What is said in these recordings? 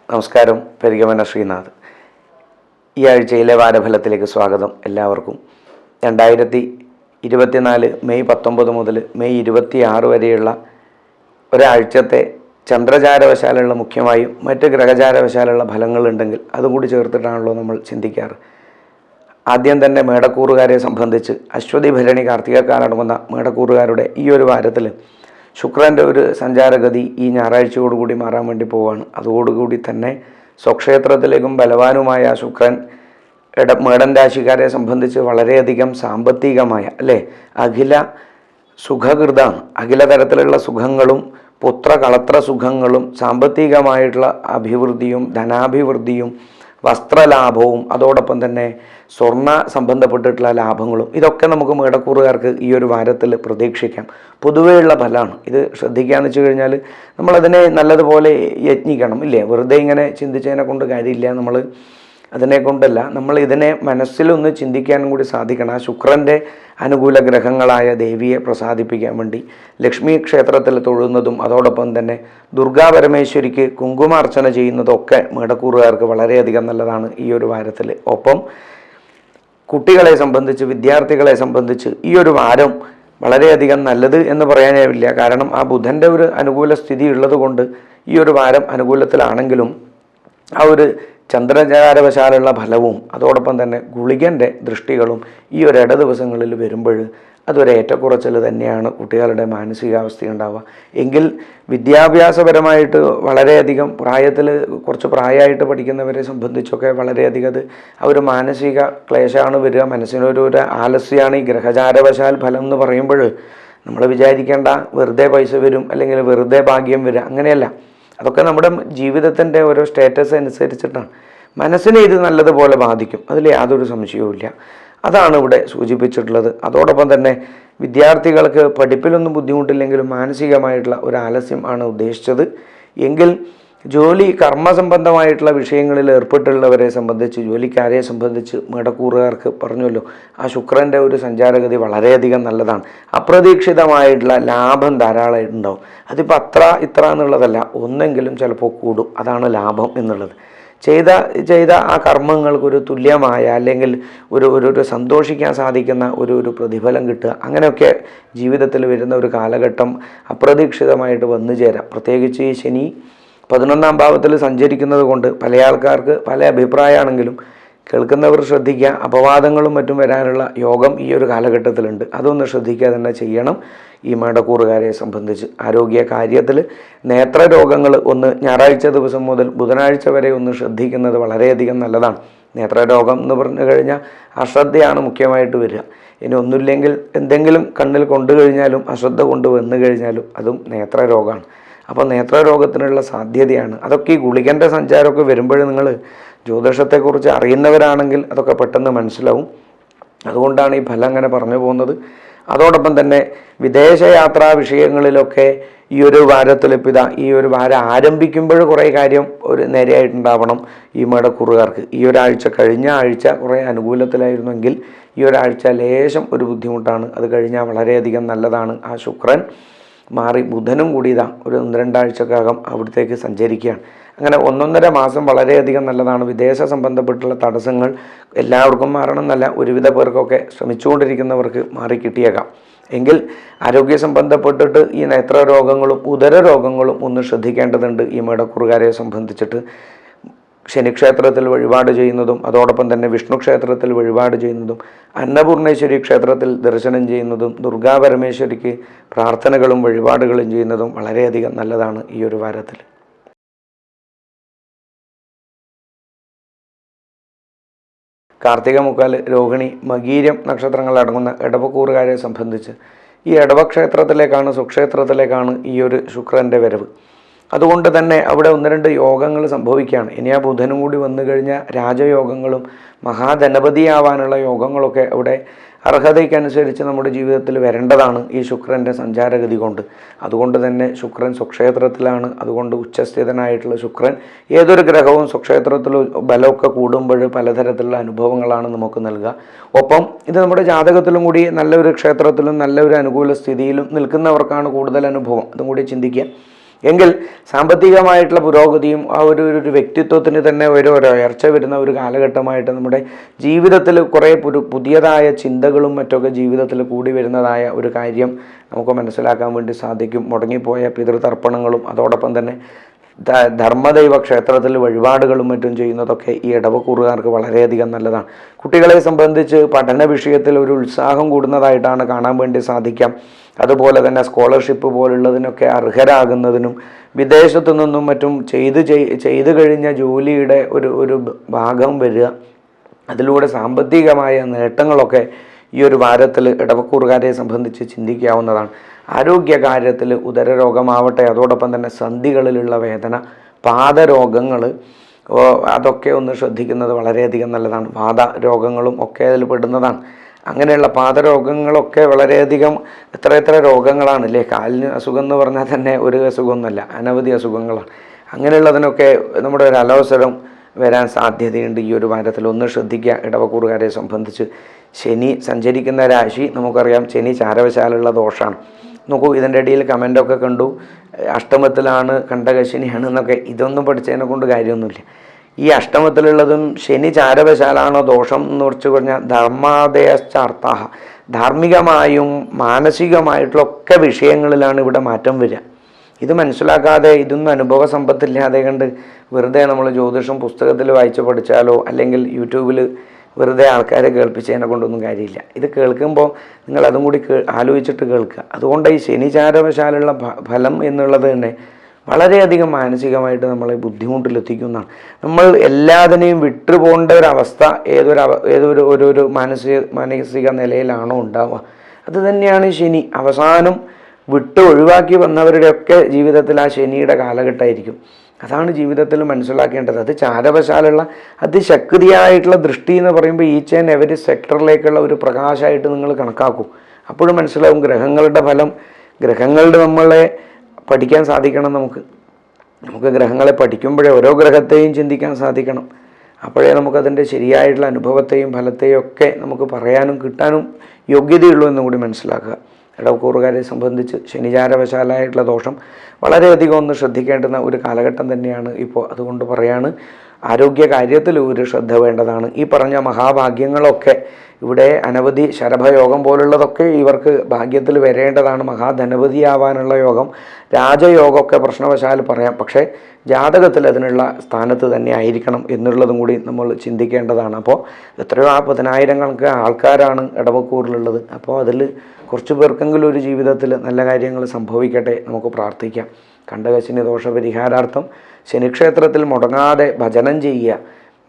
നമസ്കാരം. പെരിഗമന ശ്രീനാഥ്. ഈ ആഴ്ചയിലെ വാരഫലത്തിലേക്ക് സ്വാഗതം എല്ലാവർക്കും. 2024 മെയ് 19 മുതൽ മെയ് 26 വരെയുള്ള ഒരാഴ്ചത്തെ ചന്ദ്രചാരവശാലുള്ള മുഖ്യമായും മറ്റ് ഗ്രഹചാരവശാലുള്ള ഫലങ്ങളുണ്ടെങ്കിൽ അതും കൂടി ചേർത്തിട്ടാണല്ലോ നമ്മൾ ചിന്തിക്കാറ്. ആദ്യം തന്നെ മേടക്കൂറുകാരെ സംബന്ധിച്ച് അശ്വതി ഭരണി കാർത്തികക്കാലടങ്ങുന്ന മേടക്കൂറുകാരുടെ ഈ ഒരു വാരത്തിൽ ശുക്രൻ്റെ ഒരു സഞ്ചാരഗതി ഈ ഞായറാഴ്ചയോടുകൂടി മാറാൻ വേണ്ടി പോവുകയാണ്. അതോടുകൂടി തന്നെ സ്വക്ഷേത്രത്തിലേക്കും ബലവാനുമായ ശുക്രൻ മേടൻ രാശിക്കാരെ സംബന്ധിച്ച് വളരെയധികം സാമ്പത്തികമായ അഖില സുഖകൃതാണ്. അഖില തരത്തിലുള്ള സുഖങ്ങളും പുത്രകളത്ര സുഖങ്ങളും സാമ്പത്തികമായിട്ടുള്ള അഭിവൃദ്ധിയും ധനാഭിവൃദ്ധിയും വസ്ത്രലാഭവും അതോടൊപ്പം തന്നെ സ്വർണ്ണ സംബന്ധപ്പെട്ടിട്ടുള്ള ലാഭങ്ങളും ഇതൊക്കെ നമുക്ക് മേടക്കൂറുകാർക്ക് ഈ ഒരു വാരത്തിൽ പ്രതീക്ഷിക്കാം. പൊതുവെയുള്ള ഫലമാണ് ഇത്. ശ്രദ്ധിക്കാന്ന് വെച്ച് കഴിഞ്ഞാൽ നമ്മളതിനെ നല്ലതുപോലെ യത്നിക്കണം. വെറുതെ ഇങ്ങനെ ചിന്തിച്ചതിനെ കൊണ്ട് കാര്യമില്ല. നമ്മൾ അതിനെ കൊണ്ടല്ല, നമ്മൾ ഇതിനെ മനസ്സിലൊന്ന് ചിന്തിക്കാനും കൂടി സാധിക്കണം. ആ ശുക്രൻ്റെ അനുകൂല ഗ്രഹങ്ങളായ ദേവിയെ പ്രസാദിപ്പിക്കാൻ വേണ്ടി ലക്ഷ്മി ക്ഷേത്രത്തിൽ തൊഴുന്നതും അതോടൊപ്പം തന്നെ ദുർഗാ പരമേശ്വരിക്ക് കുങ്കുമാർച്ചന ചെയ്യുന്നതൊക്കെ മേടക്കൂറുകാർക്ക് വളരെയധികം നല്ലതാണ് ഈ ഒരു വാരത്തിൽ. ഒപ്പം കുട്ടികളെ സംബന്ധിച്ച്, വിദ്യാർത്ഥികളെ സംബന്ധിച്ച് ഈ ഒരു വാരം വളരെയധികം നല്ലത് എന്ന് പറയാനാവില്ല. കാരണം ആ ബുധൻ്റെ ഒരു അനുകൂല സ്ഥിതി ഉള്ളത് കൊണ്ട് ഈ ഒരു വാരം അനുകൂലത്തിലാണെങ്കിലും ആ ഒരു ചന്ദ്രചാരവശാലുള്ള ഫലവും അതോടൊപ്പം തന്നെ ഗുളികൻ്റെ ദൃഷ്ടികളും ഈ ഒരു ദിവസങ്ങളിൽ വരുമ്പോൾ അതൊരു ഏറ്റക്കുറച്ചിൽ തന്നെയാണ് കുട്ടികളുടെ മാനസികാവസ്ഥ ഉണ്ടാവുക. എങ്കിൽ വിദ്യാഭ്യാസപരമായിട്ട് വളരെയധികം കുറച്ച് പ്രായമായിട്ട് പഠിക്കുന്നവരെ സംബന്ധിച്ചൊക്കെ വളരെയധികം അത് ആ ഒരു മാനസിക ക്ലേശമാണ് വരിക. മനസ്സിനൊരു ആലസ്യമാണ് ഈ ഗ്രഹചാരവശാൽ ഫലം എന്ന് പറയുമ്പോൾ. നമ്മൾ വിചാരിക്കേണ്ട വെറുതെ പൈസ വരും അല്ലെങ്കിൽ വെറുതെ ഭാഗ്യം വരും, അങ്ങനെയല്ല. അതൊക്കെ നമ്മുടെ ജീവിതത്തിൻ്റെ ഓരോ സ്റ്റാറ്റസ് അനുസരിച്ചിട്ടാണ്. മനസ്സിനെ ഇത് നല്ലതുപോലെ ബാധിക്കും, അതിൽ യാതൊരു സംശയവുമില്ല. അതാണ് ഇവിടെ സൂചിപ്പിച്ചിട്ടുള്ളത്. അതോടൊപ്പം തന്നെ വിദ്യാർത്ഥികൾക്ക് പഠിപ്പിലൊന്നും ബുദ്ധിമുട്ടില്ലെങ്കിലും മാനസികമായിട്ടുള്ള ഒരു ആലസ്യം ആണ് ഉദ്ദേശിച്ചത്. എങ്കിൽ ജോലി കർമ്മസംബന്ധമായിട്ടുള്ള വിഷയങ്ങളിൽ ഏർപ്പെട്ടുള്ളവരെ സംബന്ധിച്ച്, ജോലിക്കാരെ സംബന്ധിച്ച് മേടക്കൂറുകാർക്ക് പറഞ്ഞല്ലോ, ആ ശുക്രൻ്റെ ഒരു സഞ്ചാരഗതി വളരെയധികം നല്ലതാണ്. അപ്രതീക്ഷിതമായിട്ടുള്ള ലാഭം ധാരാളമായിട്ട് ഉണ്ടാവും. അതിപ്പോൾ ഇത്ര എന്നുള്ളതല്ല, ഒന്നെങ്കിലും ചിലപ്പോൾ കൂടും. അതാണ് ലാഭം എന്നുള്ളത്. ചെയ്ത ആ കർമ്മങ്ങൾക്കൊരു തുല്യമായ അല്ലെങ്കിൽ ഒരു സന്തോഷിക്കാൻ സാധിക്കുന്ന ഒരു പ്രതിഫലം കിട്ടുക, അങ്ങനെയൊക്കെ ജീവിതത്തിൽ വരുന്ന ഒരു കാലഘട്ടം അപ്രതീക്ഷിതമായിട്ട് വന്നു ചേരാം. പ്രത്യേകിച്ച് ഈ ശനി 11ാം ഭാവത്തിൽ സഞ്ചരിക്കുന്നത് കൊണ്ട് പല ആൾക്കാർക്ക് പല അഭിപ്രായമാണെങ്കിലും കേൾക്കുന്നവർ ശ്രദ്ധിക്കുക. അപവാദങ്ങളും മറ്റും വരാനുള്ള യോഗം ഈ ഒരു കാലഘട്ടത്തിലുണ്ട്. അതൊന്ന് ശ്രദ്ധിക്കുക തന്നെ ചെയ്യണം. ഈ മേടക്കൂറുകാരെ സംബന്ധിച്ച് ആരോഗ്യ കാര്യത്തിൽ നേത്രരോഗങ്ങൾ ഒന്ന് ഞായറാഴ്ച ദിവസം മുതൽ ബുധനാഴ്ച വരെ ഒന്ന് ശ്രദ്ധിക്കുന്നത് വളരെയധികം നല്ലതാണ്. നേത്രരോഗം എന്ന് പറഞ്ഞു കഴിഞ്ഞാൽ അശ്രദ്ധയാണ് മുഖ്യമായിട്ട് വരിക. ഇനി ഒന്നുമില്ലെങ്കിൽ എന്തെങ്കിലും കണ്ണിൽ കൊണ്ടു കഴിഞ്ഞാലും അശ്രദ്ധ കൊണ്ട് വന്നു കഴിഞ്ഞാലും അതും നേത്രരോഗമാണ്. അപ്പോൾ നേത്രരോഗത്തിനുള്ള സാധ്യതയാണ്. അതൊക്കെ ഈ ഗുളികൻ്റെ സഞ്ചാരമൊക്കെ വരുമ്പോൾ നിങ്ങൾ ജ്യോതിഷത്തെക്കുറിച്ച് അറിയുന്നവരാണെങ്കിൽ അതൊക്കെ പെട്ടെന്ന് മനസ്സിലാവും. അതുകൊണ്ടാണ് ഈ ഫലം അങ്ങനെ പറഞ്ഞു പോകുന്നത്. അതോടൊപ്പം തന്നെ വിദേശയാത്രാ വിഷയങ്ങളിലൊക്കെ ഈ ഒരു വാരത്തിലിപ്പോൾ ഈ ഒരു വാരം ആരംഭിക്കുമ്പോൾ കുറേ കാര്യം ഒരു നേരെയായിട്ടുണ്ടാവണം ഈ മേടക്കൂറുകാർക്ക്. ഈ ഒരാഴ്ച കഴിഞ്ഞ ആഴ്ച കുറേ അനുകൂലത്തിലായിരുന്നെങ്കിൽ ഈ ഒരാഴ്ച ലേശം ഒരു ബുദ്ധിമുട്ടാണ്. അത് കഴിഞ്ഞാൽ വളരെയധികം നല്ലതാണ്. ആ ശുക്രൻ മാറി ബുധനും കൂടി ഒരു 1-2 ആഴ്ചക്കകം അവിടത്തേക്ക് സഞ്ചരിക്കുകയാണ്. അങ്ങനെ 1-1.5 മാസം വളരെയധികം നല്ലതാണ്. വിദേശ സംബന്ധപ്പെട്ടുള്ള തടസ്സങ്ങൾ എല്ലാവർക്കും മാറണം എന്നല്ല, ഒരുവിധ പേർക്കൊക്കെ ശ്രമിച്ചുകൊണ്ടിരിക്കുന്നവർക്ക് മാറിക്കിട്ടിയേക്കാം. എങ്കിൽ ആരോഗ്യ സംബന്ധപ്പെട്ടിട്ട് ഈ നേത്രരോഗങ്ങളും ഉദരരോഗങ്ങളും ഒന്ന് ശ്രദ്ധിക്കേണ്ടതുണ്ട് ഈ മേടക്കൂറുകാരെ സംബന്ധിച്ചിട്ട്. ശനിക്ഷേത്രത്തിൽ വഴിപാട് ചെയ്യുന്നതും അതോടൊപ്പം തന്നെ വിഷ്ണു ക്ഷേത്രത്തിൽ വഴിപാട് ചെയ്യുന്നതും അന്നപൂർണേശ്വരി ക്ഷേത്രത്തിൽ ദർശനം ചെയ്യുന്നതും ദുർഗാ പരമേശ്വരിക്ക് പ്രാർത്ഥനകളും വഴിപാടുകളും ചെയ്യുന്നതും വളരെയധികം നല്ലതാണ് ഈ ഒരു വാരത്തിൽ. കാർത്തിക മുക്കാൽ, രോഹിണി, മകീരം നക്ഷത്രങ്ങൾ അടങ്ങുന്ന ഇടവക്കൂറുകാരെ സംബന്ധിച്ച് ഈ ഇടവക്ഷേത്രത്തിലേക്കാണ്, സ്വക്ഷേത്രത്തിലേക്കാണ് ഈ ഒരു ശുക്രൻ്റെ വരവ്. അതുകൊണ്ട് തന്നെ അവിടെ 1-2 യോഗങ്ങൾ സംഭവിക്കുകയാണ്. ഇനി ആ ബുധനും കൂടി വന്നു കഴിഞ്ഞാൽ രാജയോഗങ്ങളും മഹാധനപതിയാവാനുള്ള യോഗങ്ങളൊക്കെ അവിടെ അർഹതയ്ക്കനുസരിച്ച് നമ്മുടെ ജീവിതത്തിൽ വരേണ്ടതാണ് ഈ ശുക്രൻ്റെ സഞ്ചാരഗതി കൊണ്ട്. അതുകൊണ്ട് തന്നെ ശുക്രൻ സ്വക്ഷേത്രത്തിലാണ്. അതുകൊണ്ട് ഉച്ചസ്ഥിതനായിട്ടുള്ള ശുക്രൻ ഏതൊരു ഗ്രഹവും സ്വക്ഷേത്രത്തിൽ ബലമൊക്കെ കൂടുമ്പോൾ പലതരത്തിലുള്ള അനുഭവങ്ങളാണ് നമുക്ക് നൽകുക. ഒപ്പം ഇത് നമ്മുടെ ജാതകത്തിലും കൂടി നല്ലൊരു ക്ഷേത്രത്തിലും നല്ലൊരു അനുകൂല സ്ഥിതിയിലും നിൽക്കുന്നവർക്കാണ് കൂടുതൽ അനുഭവം. അതും കൂടി ചിന്തിക്കുക. എങ്കിൽ സാമ്പത്തികമായിട്ടുള്ള പുരോഗതിയും ആ ഒരു വ്യക്തിത്വത്തിന് തന്നെ ഒരു ഉയർച്ച വരുന്ന ഒരു കാലഘട്ടമായിട്ട് നമ്മുടെ ജീവിതത്തിൽ കുറേ പുതിയതായ ചിന്തകളും മറ്റൊക്കെ ജീവിതത്തിൽ കൂടി വരുന്നതായ ഒരു കാര്യം നമുക്ക് മനസ്സിലാക്കാൻ വേണ്ടി സാധിക്കും. മുടങ്ങിപ്പോയ പിതൃതർപ്പണങ്ങളും അതോടൊപ്പം തന്നെ ധർമ്മദൈവ ക്ഷേത്രത്തിൽ വഴിപാടുകളും മറ്റും ചെയ്യുന്നതൊക്കെ ഈ ഇടവക്കൂറുകാർക്ക് വളരെയധികം നല്ലതാണ്. കുട്ടികളെ സംബന്ധിച്ച് പഠന വിഷയത്തിൽ ഒരു ഉത്സാഹം കൂടുന്നതായിട്ടാണ് കാണാൻ വേണ്ടി സാധിക്കാം. അതുപോലെ തന്നെ സ്കോളർഷിപ്പ് പോലുള്ളതിനൊക്കെ അർഹരാകുന്നതിനും വിദേശത്തു നിന്നും മറ്റും ചെയ്തു കഴിഞ്ഞ ജോലിയുടെ ഒരു ഭാഗം വരിക, അതിലൂടെ സാമ്പത്തികമായ നേട്ടങ്ങളൊക്കെ ഈ ഒരു വാരത്തിൽ ഇടവക്കൂറുകാരെ സംബന്ധിച്ച് ചിന്തിക്കാവുന്നതാണ്. ആരോഗ്യകാര്യത്തിൽ ഉദരരോഗമാവട്ടെ, അതോടൊപ്പം തന്നെ സന്ധികളിലുള്ള വേദന, പാദരോഗങ്ങൾ, അതൊക്കെ ഒന്ന് ശ്രദ്ധിക്കുന്നത് വളരെയധികം നല്ലതാണ്. വാതരോഗങ്ങളും ഒക്കെ അതിൽ പെടുന്നതാണ്. അങ്ങനെയുള്ള പാദരോഗങ്ങളൊക്കെ വളരെയധികം എത്ര രോഗങ്ങളാണ് അല്ലേ. കാലിന് അസുഖം എന്ന് പറഞ്ഞാൽ തന്നെ ഒരു അസുഖമൊന്നുമല്ല, അനവധി അസുഖങ്ങളാണ്. അങ്ങനെയുള്ളതിനൊക്കെ നമ്മുടെ ഒരു അലോസരം വരാൻ സാധ്യതയുണ്ട് ഈ ഒരു വാരത്തിൽ. ഒന്ന് ശ്രദ്ധിക്കുക ഇടവക്കൂറുകാരെ സംബന്ധിച്ച്. ശനി സഞ്ചരിക്കുന്ന രാശി നമുക്കറിയാം, ശനി ചാരവശാലുള്ള ദോഷമാണ്. നോക്കൂ, ഇതിൻ്റെ ഇടയിൽ കമൻ്റൊക്കെ കണ്ടു, അഷ്ടമത്തിലാണ് കണ്ടകശനിയാണ് എന്നൊക്കെ. ഇതൊന്നും പഠിച്ചതിനെ കൊണ്ട് കാര്യമൊന്നുമില്ല. ഈ അഷ്ടമത്തിലുള്ളതും ശനി ചാരവശാലാണോ ദോഷം എന്ന് കുറിച്ച് പറഞ്ഞാൽ ധർമാദയശ്ചാർത്ഥ, ധാർമ്മികമായും മാനസികമായിട്ടുള്ളൊക്കെ വിഷയങ്ങളിലാണ് ഇവിടെ മാറ്റം വരിക. ഇത് മനസ്സിലാക്കാതെ, ഇതൊന്നും അനുഭവ സമ്പത്തില്ലാതെ കണ്ട് വെറുതെ നമ്മൾ ജ്യോതിഷം പുസ്തകത്തിൽ വായിച്ച് പഠിച്ചാലോ അല്ലെങ്കിൽ യൂട്യൂബിൽ വെറുതെ ആൾക്കാരെ കേൾപ്പിച്ചതിനെ കൊണ്ടൊന്നും കാര്യമില്ല. ഇത് കേൾക്കുമ്പോൾ നിങ്ങൾ അതും കൂടി ആലോചിച്ചിട്ട് കേൾക്കുക. അതുകൊണ്ട് ഈ ശനിചാരവശാലുള്ള ഫലം എന്നുള്ളത് തന്നെ വളരെയധികം മാനസികമായിട്ട് നമ്മളെ ബുദ്ധിമുട്ടിലെത്തിക്കുന്നതാണ്. നമ്മൾ എല്ലാത്തിനെയും വിട്ടുപോകേണ്ട ഒരവസ്ഥ ഏതൊരു മാനസിക നിലയിലാണോ ഉണ്ടാവുക, അത് തന്നെയാണ് ശനി. അവസാനം ഒഴിവാക്കി വന്നവരുടെയൊക്കെ ജീവിതത്തിൽ ആ ശനിയുടെ കാലഘട്ടമായിരിക്കും. അതാണ് ജീവിതത്തിൽ മനസ്സിലാക്കേണ്ടത്. അത് ചാരവശാലുള്ള അതിശക്തിയായിട്ടുള്ള ദൃഷ്ടി എന്ന് പറയുമ്പോൾ ഈച്ച് ആൻഡ് എവരി സെക്ടറിലേക്കുള്ള ഒരു പ്രകാശമായിട്ട് നിങ്ങൾ കണക്കാക്കൂ. അപ്പോഴും മനസ്സിലാവും ഗ്രഹങ്ങളുടെ ഫലം. ഗ്രഹങ്ങളുടെ നമ്മളെ പഠിക്കാൻ സാധിക്കണം. നമുക്ക് ഗ്രഹങ്ങളെ പഠിക്കുമ്പോഴേ ഓരോ ഗ്രഹത്തെയും ചിന്തിക്കാൻ സാധിക്കണം. അപ്പോഴേ നമുക്കതിൻ്റെ ശരിയായിട്ടുള്ള അനുഭവത്തെയും ഫലത്തെയും ഒക്കെ നമുക്ക് പറയാനും കിട്ടാനും യോഗ്യതയുള്ളൂ എന്നും കൂടി മനസ്സിലാക്കുക. ഇടവക്കൂറുകാരെ സംബന്ധിച്ച് ശനിചാരവശാലായിട്ടുള്ള ദോഷം വളരെയധികം ഒന്ന് ശ്രദ്ധിക്കേണ്ടുന്ന ഒരു കാലഘട്ടം തന്നെയാണ് ഇപ്പോൾ. അതുകൊണ്ട് പറയാണ്, ആരോഗ്യ കാര്യത്തിൽ ഒരു ശ്രദ്ധ വേണ്ടതാണ്. ഈ പറഞ്ഞ മഹാഭാഗ്യങ്ങളൊക്കെ ഇവിടെ അനവധി ശരഭയോഗം പോലുള്ളതൊക്കെ ഇവർക്ക് ഭാഗ്യത്തിൽ വരേണ്ടതാണ്. മഹാധനപതിയാവാനുള്ള യോഗം, രാജയോഗമൊക്കെ പ്രശ്നവശാൽ പറയാം. പക്ഷേ ജാതകത്തിൽ അതിനുള്ള സ്ഥാനത്ത് തന്നെ ആയിരിക്കണം എന്നുള്ളതും കൂടി നമ്മൾ ചിന്തിക്കേണ്ടതാണ്. അപ്പോൾ എത്രയോ 10,000 കണക്ക് ആൾക്കാരാണ് ഇടവക്കൂറിലുള്ളത്. അപ്പോൾ അതിൽ കുറച്ച് പേർക്കെങ്കിലും ഒരു ജീവിതത്തിൽ നല്ല കാര്യങ്ങൾ സംഭവിക്കട്ടെ, നമുക്ക് പ്രാർത്ഥിക്കാം. കണ്ടകശനി ദോഷപരിഹാരാർത്ഥം ശനിക്ഷേത്രത്തിൽ മുടങ്ങാതെ ഭജനം ചെയ്യുക,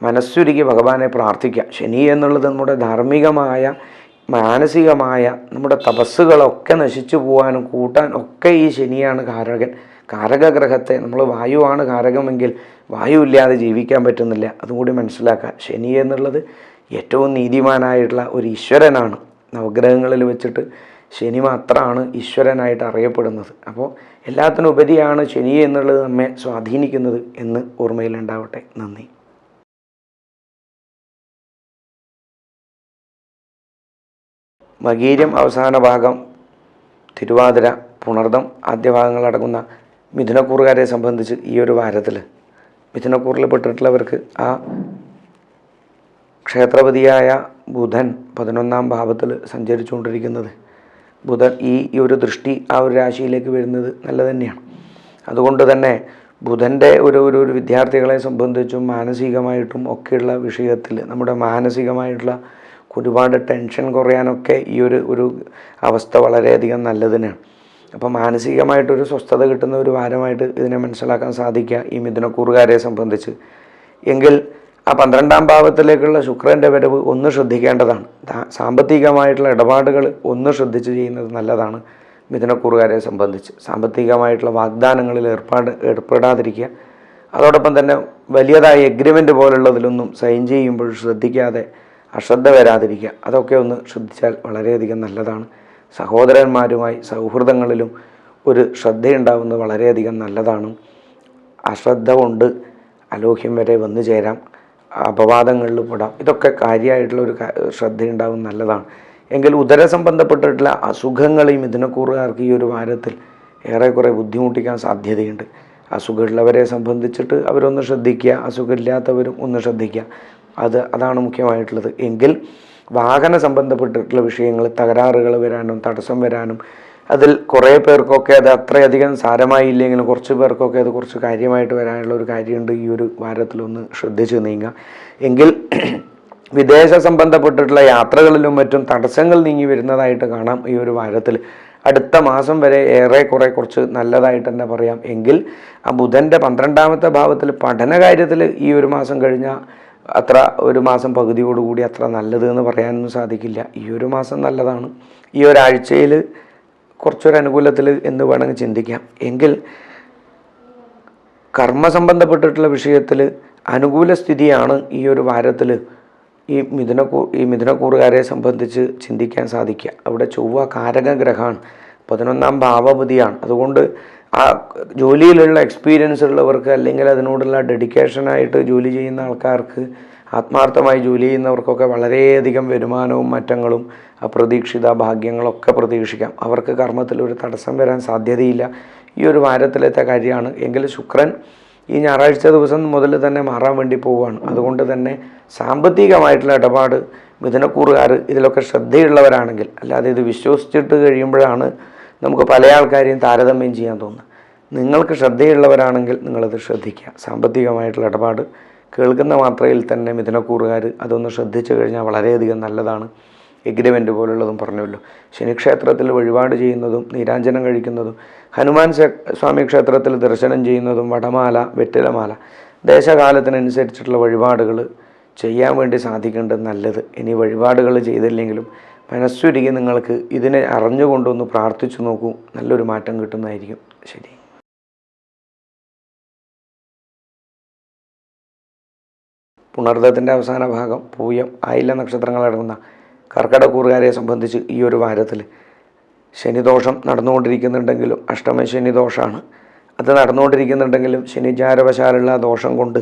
മനസ്സുരുകി ഭഗവാനെ പ്രാർത്ഥിക്കുക. ശനി എന്നുള്ളത് നമ്മുടെ ധാർമ്മികമായ മാനസികമായ നമ്മുടെ തപസ്സുകളൊക്കെ നശിച്ചു പോകാനും കൂട്ടാനും ഒക്കെ ഈ ശനിയാണ് കാരകൻ. കാരകഗ്രഹത്തെ നമ്മൾ വായുവാണ് കാരകമെങ്കിൽ വായു ഇല്ലാതെ ജീവിക്കാൻ പറ്റുന്നില്ല. അതുകൂടി മനസ്സിലാക്കുക. ശനി എന്നുള്ളത് ഏറ്റവും നീതിമാനായിട്ടുള്ള ഒരു ഈശ്വരനാണ്. നവഗ്രഹങ്ങളിൽ വെച്ചിട്ട് ശനി മാത്രമാണ് ഈശ്വരനായിട്ട് അറിയപ്പെടുന്നത്. അപ്പോൾ എല്ലാത്തിനും ഉപരിയാണ് ശനി എന്നുള്ളത് നമ്മെ സ്വാധീനിക്കുന്നത് എന്ന് ഓർമ്മയിലുണ്ടാവട്ടെ. നന്ദി. മകീരം അവസാന ഭാഗം, തിരുവാതിര, പുണർദം ആദ്യ ഭാഗങ്ങളടങ്ങുന്ന മിഥുനക്കൂറുകാരെ സംബന്ധിച്ച് ഈ ഒരു വാരത്തിൽ മിഥുനക്കൂറിൽ പെട്ടിട്ടുള്ളവർക്ക് ആ ക്ഷേത്രപതിയായ ബുധൻ 11ാം ഭാവത്തിൽ സഞ്ചരിച്ചുകൊണ്ടിരിക്കുന്നത്, ബുധൻ ഈ ഒരു ദൃഷ്ടി ആ ഒരു രാശിയിലേക്ക് വരുന്നത് നല്ല തന്നെയാണ്. അതുകൊണ്ട് തന്നെ ബുധൻ്റെ ഒരു വിദ്യാർത്ഥികളെ സംബന്ധിച്ചും മാനസികമായിട്ടും ഒക്കെയുള്ള വിഷയത്തിൽ നമ്മുടെ മാനസികമായിട്ടുള്ള ഒരുപാട് ടെൻഷൻ കുറയാനൊക്കെ ഈ ഒരു അവസ്ഥ വളരെയധികം നല്ലതിനാണ്. അപ്പോൾ മാനസികമായിട്ടൊരു സ്വസ്ഥത കിട്ടുന്ന ഒരു വാരമായിട്ട് ഇതിനെ മനസ്സിലാക്കാൻ സാധിക്കുക ഈ മിഥുനക്കൂറുകാരെ സംബന്ധിച്ച്. എങ്കിൽ ആ 12ാം ഭാവത്തിലേക്കുള്ള ശുക്രൻ്റെ വരവ് ഒന്ന് ശ്രദ്ധിക്കേണ്ടതാണ്. സാമ്പത്തികമായിട്ടുള്ള ഇടപാടുകൾ ഒന്ന് ശ്രദ്ധിച്ച് ചെയ്യുന്നത് നല്ലതാണ്. മിഥുനക്കൂറുകാരെ സംബന്ധിച്ച് സാമ്പത്തികമായിട്ടുള്ള വാഗ്ദാനങ്ങളിൽ ഏർപ്പെടാതിരിക്കുക. അതോടൊപ്പം തന്നെ വലിയതായ എഗ്രിമെൻ്റ് പോലുള്ളതിലൊന്നും സൈൻ ചെയ്യുമ്പോൾ ശ്രദ്ധിക്കാതെ അശ്രദ്ധ വരാതിരിക്കുക. അതൊക്കെ ഒന്ന് ശ്രദ്ധിച്ചാൽ വളരെയധികം നല്ലതാണ്. സഹോദരന്മാരുമായി സൗഹൃദങ്ങളിലും ഒരു ശ്രദ്ധയുണ്ടാവുന്നത് വളരെയധികം നല്ലതാണ്. അശ്രദ്ധ കൊണ്ട് അലോഹ്യം വരെ വന്നു ചേരാം, അപവാദങ്ങളിൽ പെടാം. ഇതൊക്കെ കാര്യമായിട്ടുള്ളൊരു ശ്രദ്ധയുണ്ടാവും നല്ലതാണ്. എങ്കിൽ ഉദര സംബന്ധപ്പെട്ടിട്ടുള്ള അസുഖങ്ങൾ ഈ മിഥുനക്കൂറുകാർക്ക് ഈ ഒരു വാരത്തിൽ ഏറെക്കുറെ ബുദ്ധിമുട്ടിക്കാൻ സാധ്യതയുണ്ട്. അസുഖമുള്ളവരെ സംബന്ധിച്ചിട്ട് അവരൊന്ന് ശ്രദ്ധിക്കുക, അസുഖമില്ലാത്തവരും ഒന്ന് ശ്രദ്ധിക്കുക. അതാണ് മുഖ്യമായിട്ടുള്ളത്. എങ്കിൽ വാഹന സംബന്ധപ്പെട്ടിട്ടുള്ള വിഷയങ്ങൾ, തകരാറുകൾ വരാനും തടസ്സം വരാനും, അതിൽ കുറേ പേർക്കൊക്കെ അത് അത്രയധികം സാരമായില്ലെങ്കിലും കുറച്ച് പേർക്കൊക്കെ അത് കുറച്ച് കാര്യമായിട്ട് വരാനുള്ള ഒരു കാര്യമുണ്ട്. ഈ ഒരു വാരത്തിലൊന്ന് ശ്രദ്ധിച്ച് നീങ്ങുക. എങ്കിൽ വിദേശ സംബന്ധപ്പെട്ടിട്ടുള്ള യാത്രകളിലും മറ്റും തടസ്സങ്ങൾ നീങ്ങി വരുന്നതായിട്ട് കാണാം ഈ ഒരു വാരത്തിൽ. അടുത്ത മാസം വരെ ഏറെക്കുറെ കുറച്ച് നല്ലതായിട്ട് തന്നെ പറയാം. എങ്കിൽ ആ ബുധൻ്റെ 12ാമത്തെ ഭാവത്തിൽ പഠന കാര്യത്തിൽ ഈ ഒരു മാസം കഴിഞ്ഞാൽ അത്ര ഒരു മാസം പകുതിയോടുകൂടി അത്ര നല്ലത് എന്ന് പറയാനൊന്നും സാധിക്കില്ല. ഈ ഒരു മാസം നല്ലതാണ്. ഈ ഒരാഴ്ചയിൽ കുറച്ചൊരു അനുകൂലത്തിൽ എന്ന് വേണമെങ്കിൽ ചിന്തിക്കാം. എങ്കിൽ കർമ്മ സംബന്ധപ്പെട്ടിട്ടുള്ള വിഷയത്തിൽ അനുകൂല സ്ഥിതിയാണ് ഈ ഒരു വാരത്തിൽ ഈ മിഥുനക്കൂറുകാരെ സംബന്ധിച്ച് ചിന്തിക്കാൻ സാധിക്കുക. അവിടെ ചൊവ്വ കാരകഗ്രഹമാണ്, 11ാം ഭാവപതിയാണ്. അതുകൊണ്ട് ആ ജോലിയിലുള്ള എക്സ്പീരിയൻസ് ഉള്ളവർക്ക്, അല്ലെങ്കിൽ അതിനോടുള്ള ഡെഡിക്കേഷനായിട്ട് ജോലി ചെയ്യുന്ന ആൾക്കാർക്ക്, ആത്മാർത്ഥമായി ജോലി ചെയ്യുന്നവർക്കൊക്കെ വളരെയധികം വരുമാനവും മറ്റങ്ങളും അപ്രതീക്ഷിത ഭാഗ്യങ്ങളൊക്കെ പ്രതീക്ഷിക്കാം. അവർക്ക് കർമ്മത്തിൽ ഒരു തടസ്സം വരാൻ സാധ്യതയില്ല. ഈ ഒരു വാരത്തിലത്തെ കാര്യമാണ്. എങ്കിൽ ശുക്രൻ ഈ ഞായറാഴ്ച ദിവസം മുതൽ തന്നെ മാറാൻ വേണ്ടി പോവുകയാണ്. അതുകൊണ്ട് തന്നെ സാമ്പത്തികമായിട്ടുള്ള ഇടപാട് മിഥുനക്കൂറുകാർ ഇതിലൊക്കെ ശ്രദ്ധയുള്ളവരാണെങ്കിൽ, അല്ലാതെ ഇത് വിശ്വസിച്ചിട്ട് കഴിയുമ്പോഴാണ് നമുക്ക് പല ആൾക്കാരെയും താരതമ്യം ചെയ്യാൻ തോന്നുന്നത്. നിങ്ങൾക്ക് ശ്രദ്ധയുള്ളവരാണെങ്കിൽ നിങ്ങളത് ശ്രദ്ധിക്കുക. സാമ്പത്തികമായിട്ടുള്ള ഇടപാട് കേൾക്കുന്ന മാത്രയിൽ തന്നെ മിഥുനക്കൂറുകാർ അതൊന്ന് ശ്രദ്ധിച്ചു കഴിഞ്ഞാൽ വളരെയധികം നല്ലതാണ്. എഗ്രിമെൻ്റ് പോലുള്ളതും പറഞ്ഞല്ലോ. ശനിക്ഷേത്രത്തിൽ വഴിപാട് ചെയ്യുന്നതും നീരാഞ്ജനം കഴിക്കുന്നതും, ഹനുമാൻ സ്വാമി ക്ഷേത്രത്തിൽ ദർശനം ചെയ്യുന്നതും, വടമാല വെറ്റിലമാല ദേശകാലത്തിനനുസരിച്ചിട്ടുള്ള വഴിപാടുകൾ ചെയ്യാൻ വേണ്ടി സാധിക്കേണ്ടത് നല്ലത്. ഇനി വഴിപാടുകൾ ചെയ്തില്ലെങ്കിലും മനസ്സുരുകി നിങ്ങൾക്ക് ഇതിനെ അറിഞ്ഞുകൊണ്ടൊന്ന് പ്രാർത്ഥിച്ചു നോക്കൂ, നല്ലൊരു മാറ്റം കിട്ടുന്നതായിരിക്കും. ശരി. പുണർദത്തിൻ്റെ അവസാന ഭാഗം പൂയം ആയില്യ നക്ഷത്രങ്ങളടങ്ങുന്ന കർക്കിടകൂറുകാരെ സംബന്ധിച്ച് ഈ ഒരു വാരത്തിൽ ശനിദോഷം നടന്നുകൊണ്ടിരിക്കുന്നുണ്ടെങ്കിലും, അഷ്ടമ ശനിദോഷമാണ്, അത് നടന്നുകൊണ്ടിരിക്കുന്നുണ്ടെങ്കിലും ശനിചാരവശാലുള്ള ദോഷം കൊണ്ട്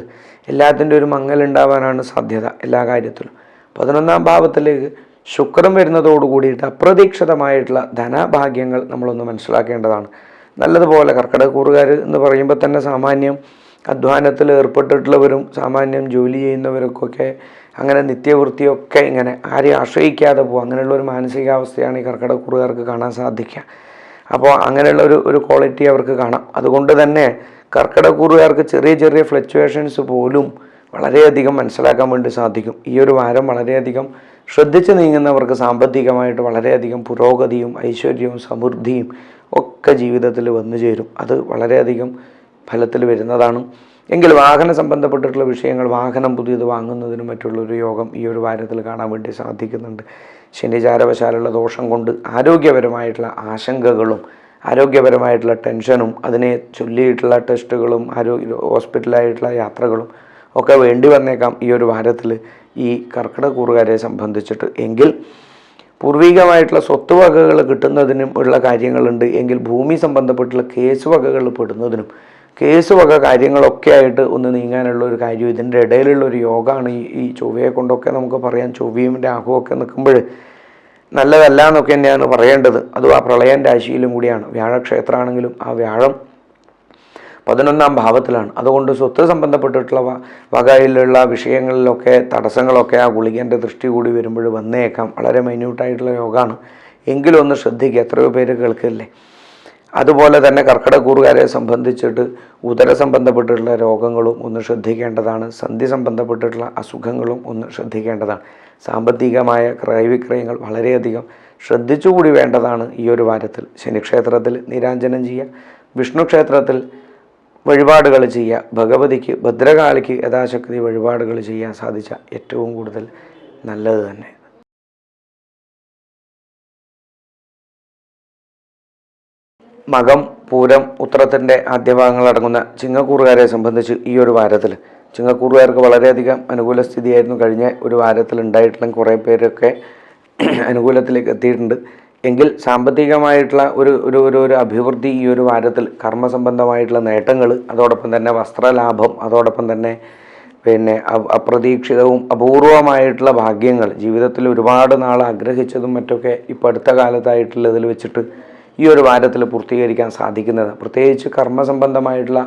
എല്ലാത്തിൻ്റെ ഒരു മങ്ങലുണ്ടാവാനാണ് സാധ്യത എല്ലാ കാര്യത്തിലും. 11ാം ഭാവത്തിലേക്ക് ശുക്രൻ വരുന്നതോട് കൂടിയിട്ട് അപ്രതീക്ഷിതമായിട്ടുള്ള ധനഭാഗ്യങ്ങൾ നമ്മളൊന്ന് മനസ്സിലാക്കേണ്ടതാണ്. നല്ലതുപോലെ കർക്കിടകൂറുകാർ എന്ന് പറയുമ്പോൾ തന്നെ സാമാന്യം അധ്വാനത്തിൽ ഏർപ്പെട്ടിട്ടുള്ളവരും സാമാന്യം ജോലി ചെയ്യുന്നവർക്കൊക്കെ അങ്ങനെ നിത്യവൃത്തിയൊക്കെ ഇങ്ങനെ ആരെയും ആശ്രയിക്കാതെ പോകും. അങ്ങനെയുള്ള ഒരു മാനസികാവസ്ഥയാണ് ഈ കർക്കിടകൂറുകാർക്ക് കാണാൻ സാധിക്കുക. അപ്പോൾ അങ്ങനെയുള്ള ഒരു ക്വാളിറ്റി അവർക്ക് കാണാം. അതുകൊണ്ട് തന്നെ കർക്കിടകൂറുകാർക്ക് ചെറിയ ചെറിയ ഫ്ലക്ച്വേഷൻസ് പോലും വളരെയധികം മനസ്സിലാക്കാൻ വേണ്ടി സാധിക്കും. ഈ ഒരു വാരം വളരെയധികം ശ്രദ്ധിച്ച് നീങ്ങുന്നവർക്ക് സാമ്പത്തികമായിട്ട് വളരെയധികം പുരോഗതിയും ഐശ്വര്യവും സമൃദ്ധിയും ഒക്കെ ജീവിതത്തിൽ വന്നു ചേരും. അത് വളരെയധികം ഫലത്തിൽ വരുന്നതാണ്. എങ്കിൽ വാഹന സംബന്ധപ്പെട്ടിട്ടുള്ള വിഷയങ്ങൾ, വാഹനം പുതിയത് വാങ്ങുന്നതിനും മറ്റുള്ളൊരു യോഗം ഈ ഒരു വാരത്തിൽ കാണാൻ വേണ്ടി സാധിക്കുന്നുണ്ട്. ശനിചാരവശാലുള്ള ദോഷം കൊണ്ട് ആരോഗ്യപരമായിട്ടുള്ള ആശങ്കകളും ആരോഗ്യപരമായിട്ടുള്ള ടെൻഷനും അതിനെ ചൊല്ലിയിട്ടുള്ള ടെസ്റ്റുകളും ഹോസ്പിറ്റലായിട്ടുള്ള യാത്രകളും ഒക്കെ വേണ്ടി വന്നേക്കാം ഈ ഒരു വാരത്തിൽ ഈ കർക്കിടകൂറുകാരെ സംബന്ധിച്ചിട്ട്. എങ്കിൽ പൂർവികമായിട്ടുള്ള സ്വത്ത് വകകൾ കിട്ടുന്നതിനും ഉള്ള കാര്യങ്ങളുണ്ട്. എങ്കിൽ ഭൂമി സംബന്ധപ്പെട്ടുള്ള കേസ് വകകൾ പെടുന്നതിനും കേസ് വക കാര്യങ്ങളൊക്കെ ആയിട്ട് ഒന്ന് നീങ്ങാനുള്ള ഒരു കാര്യം ഇതിൻ്റെ ഇടയിലുള്ള ഒരു യോഗമാണ്. ഈ ചൊവ്വയെ കൊണ്ടൊക്കെ നമുക്ക് പറയാം. ചൊവ്വയും രാഹുവൊക്കെ നിൽക്കുമ്പോൾ നല്ലതല്ല എന്നൊക്കെ തന്നെയാണ് പറയേണ്ടത്. അതും ആ പ്രളയം രാശിയിലും കൂടിയാണ്. വ്യാഴക്ഷേത്രമാണെങ്കിലും ആ വ്യാഴം 11ാം ഭാവത്തിലാണ്. അതുകൊണ്ട് സ്വത്ത് സംബന്ധപ്പെട്ടിട്ടുള്ള വകയിലുള്ള വിഷയങ്ങളിലൊക്കെ തടസ്സങ്ങളൊക്കെ ആ ഗുളികൻ്റെ ദൃഷ്ടി കൂടി വരുമ്പോൾ വന്നേക്കാം. വളരെ മൈന്യൂട്ടായിട്ടുള്ള യോഗമാണ്. എങ്കിലും ഒന്ന് ശ്രദ്ധിക്കുക. എത്രയോ പേര് കേൾക്കില്ലേ. അതുപോലെ തന്നെ കർക്കിടകൂറുകാരെ സംബന്ധിച്ചിട്ട് ഉദര സംബന്ധപ്പെട്ടിട്ടുള്ള രോഗങ്ങളും ഒന്ന് ശ്രദ്ധിക്കേണ്ടതാണ്. സന്ധി സംബന്ധപ്പെട്ടിട്ടുള്ള അസുഖങ്ങളും ഒന്ന് ശ്രദ്ധിക്കേണ്ടതാണ്. സാമ്പത്തികമായ ക്രയവിക്രയങ്ങൾ വളരെയധികം ശ്രദ്ധിച്ചുകൂടി വേണ്ടതാണ് ഈ ഒരു വാരത്തിൽ. ശനിക്ഷേത്രത്തിൽ നീരാഞ്ജനം ചെയ്യുക, വിഷ്ണു ക്ഷേത്രത്തിൽ വഴിപാടുകൾ ചെയ്യുക, ഭഗവതിക്ക് ഭദ്രകാളിക്ക് യഥാശക്തി വഴിപാടുകൾ ചെയ്യാൻ സാധിച്ച ഏറ്റവും കൂടുതൽ നല്ലത് തന്നെ. മകം, പൂരം, ഉത്രത്തിൻ്റെ ആദ്യഭാഗങ്ങളടങ്ങുന്ന ചിങ്ങക്കൂറുകാരെ സംബന്ധിച്ച് ഈ ഒരു വാരത്തിൽ ചിങ്ങക്കൂറുകാർക്ക് വളരെയധികം അനുകൂല സ്ഥിതിയായിരുന്നു കഴിഞ്ഞ ഒരു വാരത്തിൽ ഉണ്ടായിട്ടുള്ള. കുറേ പേരൊക്കെ അനുകൂലത്തിലേക്ക് എത്തിയിട്ടുണ്ട്. എങ്കിൽ സാമ്പത്തികമായിട്ടുള്ള ഒരു അഭിവൃദ്ധി ഈ ഒരു വാരത്തിൽ, കർമ്മസംബന്ധമായിട്ടുള്ള നേട്ടങ്ങൾ, അതോടൊപ്പം തന്നെ വസ്ത്രലാഭം, അതോടൊപ്പം തന്നെ അപ്രതീക്ഷിതവും അപൂർവമായിട്ടുള്ള ഭാഗ്യങ്ങൾ, ജീവിതത്തിൽ ഒരുപാട് നാൾ ആഗ്രഹിച്ചതും മറ്റൊക്കെ ഇപ്പോൾ അടുത്ത കാലത്തായിട്ടുള്ളതിൽ വെച്ചിട്ട് ഈ ഒരു വാരത്തിൽ പൂർത്തീകരിക്കാൻ സാധിക്കുന്നത്. പ്രത്യേകിച്ച് കർമ്മസംബന്ധമായിട്ടുള്ള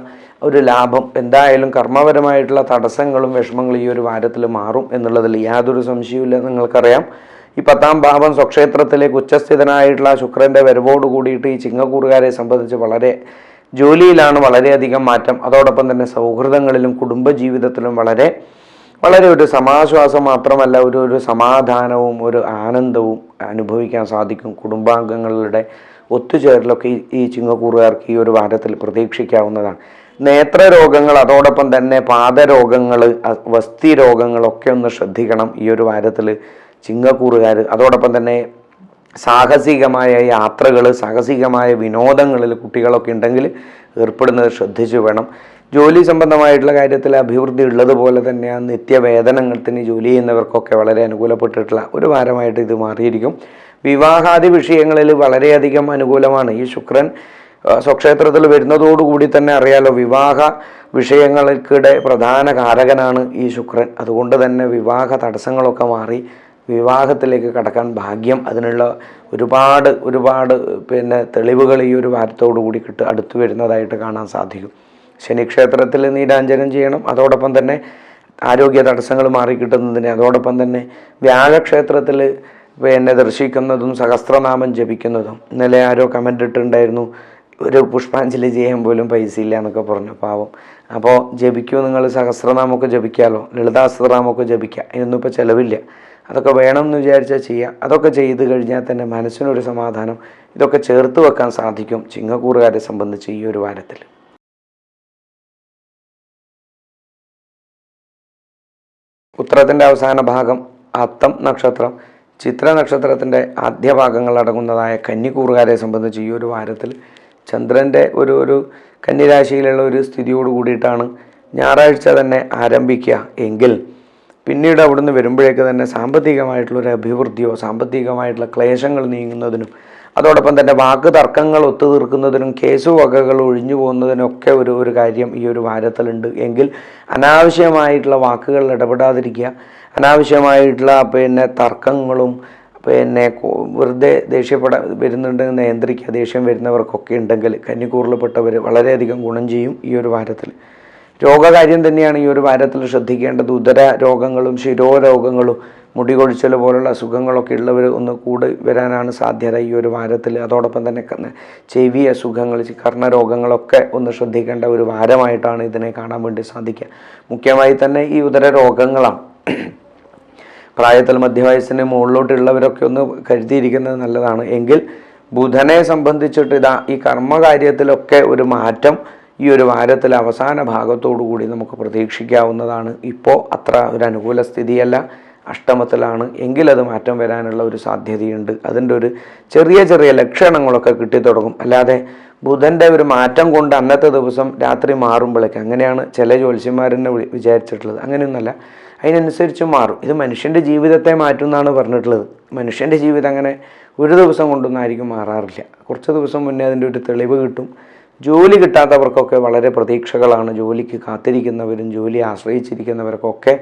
ഒരു ലാഭം, എന്തായാലും കർമ്മപരമായിട്ടുള്ള തടസ്സങ്ങളും വിഷമങ്ങളും ഈ ഒരു വാരത്തിൽ മാറും എന്നുള്ളതിൽ യാതൊരു സംശയവുമില്ല. നിങ്ങൾക്കറിയാം, ഈ 10ാം ഭാവം സ്വക്ഷേത്രത്തിലേക്ക് ഉച്ചസ്ഥിതനായിട്ടുള്ള ശുക്രൻ്റെ വരവോട് കൂടിയിട്ട് ഈ ചിങ്ങക്കൂറുകാരെ സംബന്ധിച്ച് ജോലിയിലാണ് വളരെയധികം മാറ്റം. അതോടൊപ്പം തന്നെ സൗഹൃദങ്ങളിലും കുടുംബജീവിതത്തിലും വളരെ ഒരു സമാശ്വാസം മാത്രമല്ല, ഒരു സമാധാനവും ഒരു ആനന്ദവും അനുഭവിക്കാൻ സാധിക്കും. കുടുംബാംഗങ്ങളുടെ ഒത്തുചേരലൊക്കെ ഈ ചിങ്ങക്കൂറുകാർക്ക് ഈ ഒരു വാരത്തിൽ പ്രതീക്ഷിക്കാവുന്നതാണ്. നേത്രരോഗങ്ങൾ, അതോടൊപ്പം തന്നെ പാദരോഗങ്ങൾ, വസ്തി രോഗങ്ങളൊക്കെ ഒന്ന് ശ്രദ്ധിക്കണം ഈ ഒരു വാരത്തിൽ ചിങ്ങക്കൂറുകാർ. അതോടൊപ്പം തന്നെ സാഹസികമായ യാത്രകൾ, സാഹസികമായ വിനോദങ്ങളിൽ കുട്ടികളൊക്കെ ഉണ്ടെങ്കിൽ ഏർപ്പെടുന്നത് ശ്രദ്ധിച്ചു വേണം. ജോലി സംബന്ധമായിട്ടുള്ള കാര്യത്തിൽ അഭിവൃദ്ധി ഉള്ളതുപോലെ തന്നെ ആ നിത്യവേതനത്തിന് ജോലി ചെയ്യുന്നവർക്കൊക്കെ വളരെ അനുകൂലപ്പെട്ടിട്ടുള്ള ഒരു വാരമായിട്ട് ഇത് മാറിയിരിക്കും. വിവാഹാദി വിഷയങ്ങളിൽ വളരെയധികം അനുകൂലമാണ്. ഈ ശുക്രൻ സ്വക്ഷേത്രത്തിൽ വരുന്നതോടുകൂടി തന്നെ അറിയാലോ, വിവാഹ വിഷയങ്ങൾക്കിടെ പ്രധാന കാരകനാണ് ഈ ശുക്രൻ. അതുകൊണ്ട് തന്നെ വിവാഹ തടസ്സങ്ങളൊക്കെ മാറി വിവാഹത്തിലേക്ക് കടക്കാൻ ഭാഗ്യം, അതിനുള്ള ഒരുപാട് തെളിവുകൾ ഈ ഒരു വാരത്തോടു കൂടി അടുത്തു വരുന്നതായിട്ട് കാണാൻ സാധിക്കും. ശനിക്ഷേത്രത്തിൽ നീരാഞ്ജനം ചെയ്യണം. അതോടൊപ്പം തന്നെ ആരോഗ്യ തടസ്സങ്ങൾ മാറിക്കിട്ടുന്നതിന്, അതോടൊപ്പം തന്നെ വ്യാഴക്ഷേത്രത്തിൽ ദർശിക്കുന്നതും സഹസ്രനാമം ജപിക്കുന്നതും. ഇന്നലെ ആരോ കമൻ്റ് ഇട്ടിട്ടുണ്ടായിരുന്നു, ഒരു പുഷ്പാഞ്ജലി ചെയ്യാൻ പോലും പൈസ ഇല്ല എന്നൊക്കെ പറഞ്ഞു, പാവം. അപ്പോൾ ജപിക്കൂ, നിങ്ങൾ സഹസ്രനാമമൊക്കെ ജപിക്കാമല്ലോ, ലളിതാസഹസ്രനാമമൊക്കെ ജപിക്കുക, അതിനൊന്നും ഇപ്പോൾ ചിലവില്ല. അതൊക്കെ വേണമെന്ന് വിചാരിച്ചാൽ ചെയ്യുക. അതൊക്കെ ചെയ്ത് കഴിഞ്ഞാൽ തന്നെ മനസ്സിനൊരു സമാധാനം, ഇതൊക്കെ ചേർത്ത് വെക്കാൻ സാധിക്കും ചിങ്ങക്കൂറുകാരെ സംബന്ധിച്ച് ഈ ഒരു വാരത്തിൽ. ഉത്രത്തിൻ്റെ അവസാന ഭാഗം, അത്തം നക്ഷത്രം, ചിത്ര നക്ഷത്രത്തിൻ്റെ ആദ്യ ഭാഗങ്ങൾ അടങ്ങുന്നതായ കന്നിക്കൂറുകാരെ സംബന്ധിച്ച് ഈ ഒരു വാരത്തിൽ ചന്ദ്രൻ്റെ ഒരു കന്നിരാശിയിലുള്ള ഒരു സ്ഥിതിയോട് കൂടിയിട്ടാണ് ഞായറാഴ്ച തന്നെ ആരംഭിക്കുക എങ്കിൽ പിന്നീട് അവിടുന്ന് വരുമ്പോഴേക്ക് തന്നെ സാമ്പത്തികമായിട്ടുള്ളൊരു അഭിവൃദ്ധിയോ സാമ്പത്തികമായിട്ടുള്ള ക്ലേശങ്ങൾ നീങ്ങുന്നതിനും, അതോടൊപ്പം തന്നെ വാക്ക് തർക്കങ്ങൾ ഒത്തുതീർക്കുന്നതിനും കേസ് വകകൾ ഒഴിഞ്ഞു പോകുന്നതിനൊക്കെ ഒരു കാര്യം ഈ ഒരു വാരത്തിലുണ്ട്. എങ്കിൽ അനാവശ്യമായിട്ടുള്ള വാക്കുകളിൽ ഇടപെടാതിരിക്കുക, അനാവശ്യമായിട്ടുള്ള തർക്കങ്ങളും വെറുതെ വരുന്നുണ്ടെങ്കിൽ നിയന്ത്രിക്കുക. ദേഷ്യം വരുന്നവർക്കൊക്കെ ഉണ്ടെങ്കിൽ കന്നിക്കൂറിൽപ്പെട്ടവർ വളരെയധികം ഗുണം ചെയ്യും ഈ ഒരു വാരത്തിൽ. രോഗകാര്യം തന്നെയാണ് ഈ ഒരു വാരത്തിൽ ശ്രദ്ധിക്കേണ്ടത്. ഉദര രോഗങ്ങളും ശിരോരോഗങ്ങളും മുടി കൊഴിച്ചൽ പോലുള്ള അസുഖങ്ങളൊക്കെ ഉള്ളവർ ഒന്ന് കൂടി വരാനാണ് സാധ്യത ഈ ഒരു വാരത്തിൽ. അതോടൊപ്പം തന്നെ ചെവി അസുഖങ്ങൾ, കർണരോഗങ്ങളൊക്കെ ഒന്ന് ശ്രദ്ധിക്കേണ്ട ഒരു വാരമായിട്ടാണ് ഇതിനെ കാണാൻ വേണ്ടി സാധിക്കുക. മുഖ്യമായി തന്നെ ഈ ഉദര രോഗങ്ങളാണ്. പ്രായത്തിൽ മധ്യവയസ്സിന് മുകളിലോട്ടുള്ളവരൊക്കെ ഒന്ന് കരുതിയിരിക്കുന്നത് നല്ലതാണ്. എങ്കിൽ ബുധനെ സംബന്ധിച്ചിട്ട് ഈ കർമ്മകാര്യത്തിലൊക്കെ ഒരു മാറ്റം ഈ ഒരു വാരത്തിൽ അവസാന ഭാഗത്തോടു കൂടി നമുക്ക് പ്രതീക്ഷിക്കാവുന്നതാണ്. ഇപ്പോൾ അത്ര ഒരു അനുകൂല സ്ഥിതിയല്ല, അഷ്ടമത്തിലാണ്. എങ്കിലത് മാറ്റം വരാനുള്ള ഒരു സാധ്യതയുണ്ട്. അതിൻ്റെ ഒരു ചെറിയ ലക്ഷണങ്ങളൊക്കെ കിട്ടിത്തുടങ്ങും. അല്ലാതെ ബുധൻ്റെ ഒരു മാറ്റം കൊണ്ട് അന്നത്തെ ദിവസം രാത്രി മാറുമ്പോഴേക്ക്, അങ്ങനെയാണ് ചില ജ്യോത്സ്യന്മാരെന്നെ വിചാരിച്ചിട്ടുള്ളത്. അങ്ങനെയൊന്നുമല്ല, അതിനനുസരിച്ച് മാറും. ഇത് മനുഷ്യൻ്റെ ജീവിതത്തെ മാറ്റും എന്നാണ് പറഞ്ഞിട്ടുള്ളത്. മനുഷ്യൻ്റെ ജീവിതം അങ്ങനെ ഒരു ദിവസം കൊണ്ടൊന്നും ആയിരിക്കും മാറാറില്ല. കുറച്ച് ദിവസം മുന്നേ അതിൻ്റെ ഒരു തെളിവ് കിട്ടും. ജോലി കിട്ടാത്തവർക്കൊക്കെ വളരെ പ്രതീക്ഷകളാണ്. ജോലിക്ക് കാത്തിരിക്കുന്നവരും ജോലി ആശ്രയിച്ചിരിക്കുന്നവർക്കൊക്കെ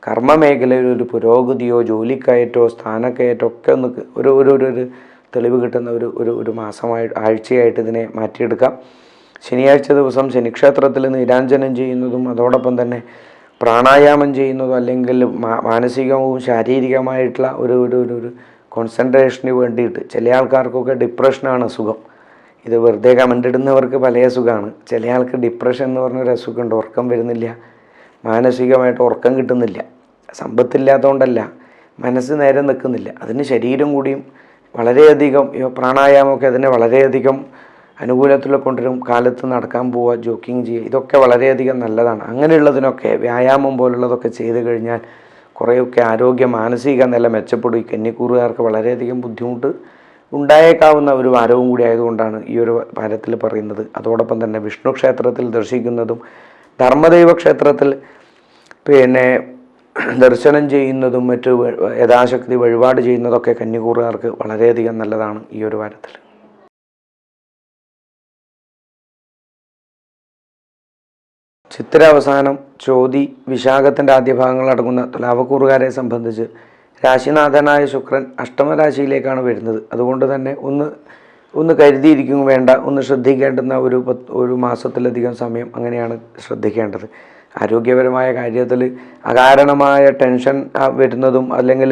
കർമ്മമേഖലയിൽ ഒരു പുരോഗതിയോ ജോലിക്കയറ്റോ സ്ഥാനക്കയറ്റോ ഒക്കെ ഒന്ന് ഒരു തെളിവ് കിട്ടുന്ന ഒരു ആഴ്ചയായിട്ട് ഇതിനെ മാറ്റിയെടുക്കാം. ശനിയാഴ്ച ദിവസം ശനിക്ഷേത്രത്തിൽ നീരാഞ്ജനം ചെയ്യുന്നതും അതോടൊപ്പം തന്നെ പ്രാണായാമം ചെയ്യുന്നതും അല്ലെങ്കിൽ മാനസികവും ശാരീരികമായിട്ടുള്ള ഒരു കോൺസെൻട്രേഷന് വേണ്ടിയിട്ട്, ചില ആൾക്കാർക്കൊക്കെ ഡിപ്രഷനാണ് അസുഖം. ഇത് വെറുതെ കമൻ്റ് ഇടുന്നവർക്ക് പല അസുഖമാണ്. ചില ആൾക്ക് ഡിപ്രഷൻ എന്ന് പറഞ്ഞൊരു അസുഖമുണ്ട്, ഉറക്കം വരുന്നില്ല, മാനസികമായിട്ട് ഉറക്കം കിട്ടുന്നില്ല. സമ്പത്തില്ലാത്തതുകൊണ്ടല്ല, മനസ്സ് നേരെ നിൽക്കുന്നില്ല. അതിന് ശരീരം കൂടിയും വളരെയധികം പ്രാണായാമമൊക്കെ അതിനെ വളരെയധികം അനുകൂലത്തിൽ കൊണ്ടുവരും. കാലത്ത് നടക്കാൻ പോവുക, ജോക്കിങ് ചെയ്യുക, ഇതൊക്കെ വളരെയധികം നല്ലതാണ്. അങ്ങനെയുള്ളതിനൊക്കെ വ്യായാമം പോലുള്ളതൊക്കെ ചെയ്ത് കഴിഞ്ഞാൽ കുറേയൊക്കെ ആരോഗ്യ മാനസിക നില മെച്ചപ്പെടും. ഈ കന്നിക്കൂറുകാർക്ക് വളരെയധികം ബുദ്ധിമുട്ട് ഉണ്ടായേക്കാവുന്ന ഒരു വാരവും കൂടി ആയതുകൊണ്ടാണ് ഈ ഒരു വാരത്തിൽ പറയുന്നത്. അതോടൊപ്പം തന്നെ വിഷ്ണു ക്ഷേത്രത്തിൽ ദർശിക്കുന്നതും ധർമ്മദൈവ ക്ഷേത്രത്തിൽ ദർശനം ചെയ്യുന്നതും മറ്റ് യഥാശക്തി വഴിപാട് ചെയ്യുന്നതൊക്കെ കന്നിക്കൂറുകാർക്ക് വളരെയധികം നല്ലതാണ് ഈ ഒരു വാരത്തിൽ. ചിത്തിര അവസാനം ചോതി വിശാഖത്തിൻ്റെ ആദ്യ ഭാഗങ്ങൾ അടങ്ങുന്ന തുലാവക്കൂറുകാരെ സംബന്ധിച്ച് രാശിനാഥനായ ശുക്രൻ അഷ്ടമരാശിയിലേക്കാണ് വരുന്നത്. അതുകൊണ്ട് തന്നെ ഒന്ന് ഒന്ന് കരുതിയിരിക്കും വേണ്ട, ഒന്ന് ശ്രദ്ധിക്കേണ്ടുന്ന ഒരു മാസത്തിലധികം സമയം അങ്ങനെയാണ് ശ്രദ്ധിക്കേണ്ടത്. ആരോഗ്യപരമായ കാര്യത്തിൽ അകാരണമായ ടെൻഷൻ വരുന്നതും അല്ലെങ്കിൽ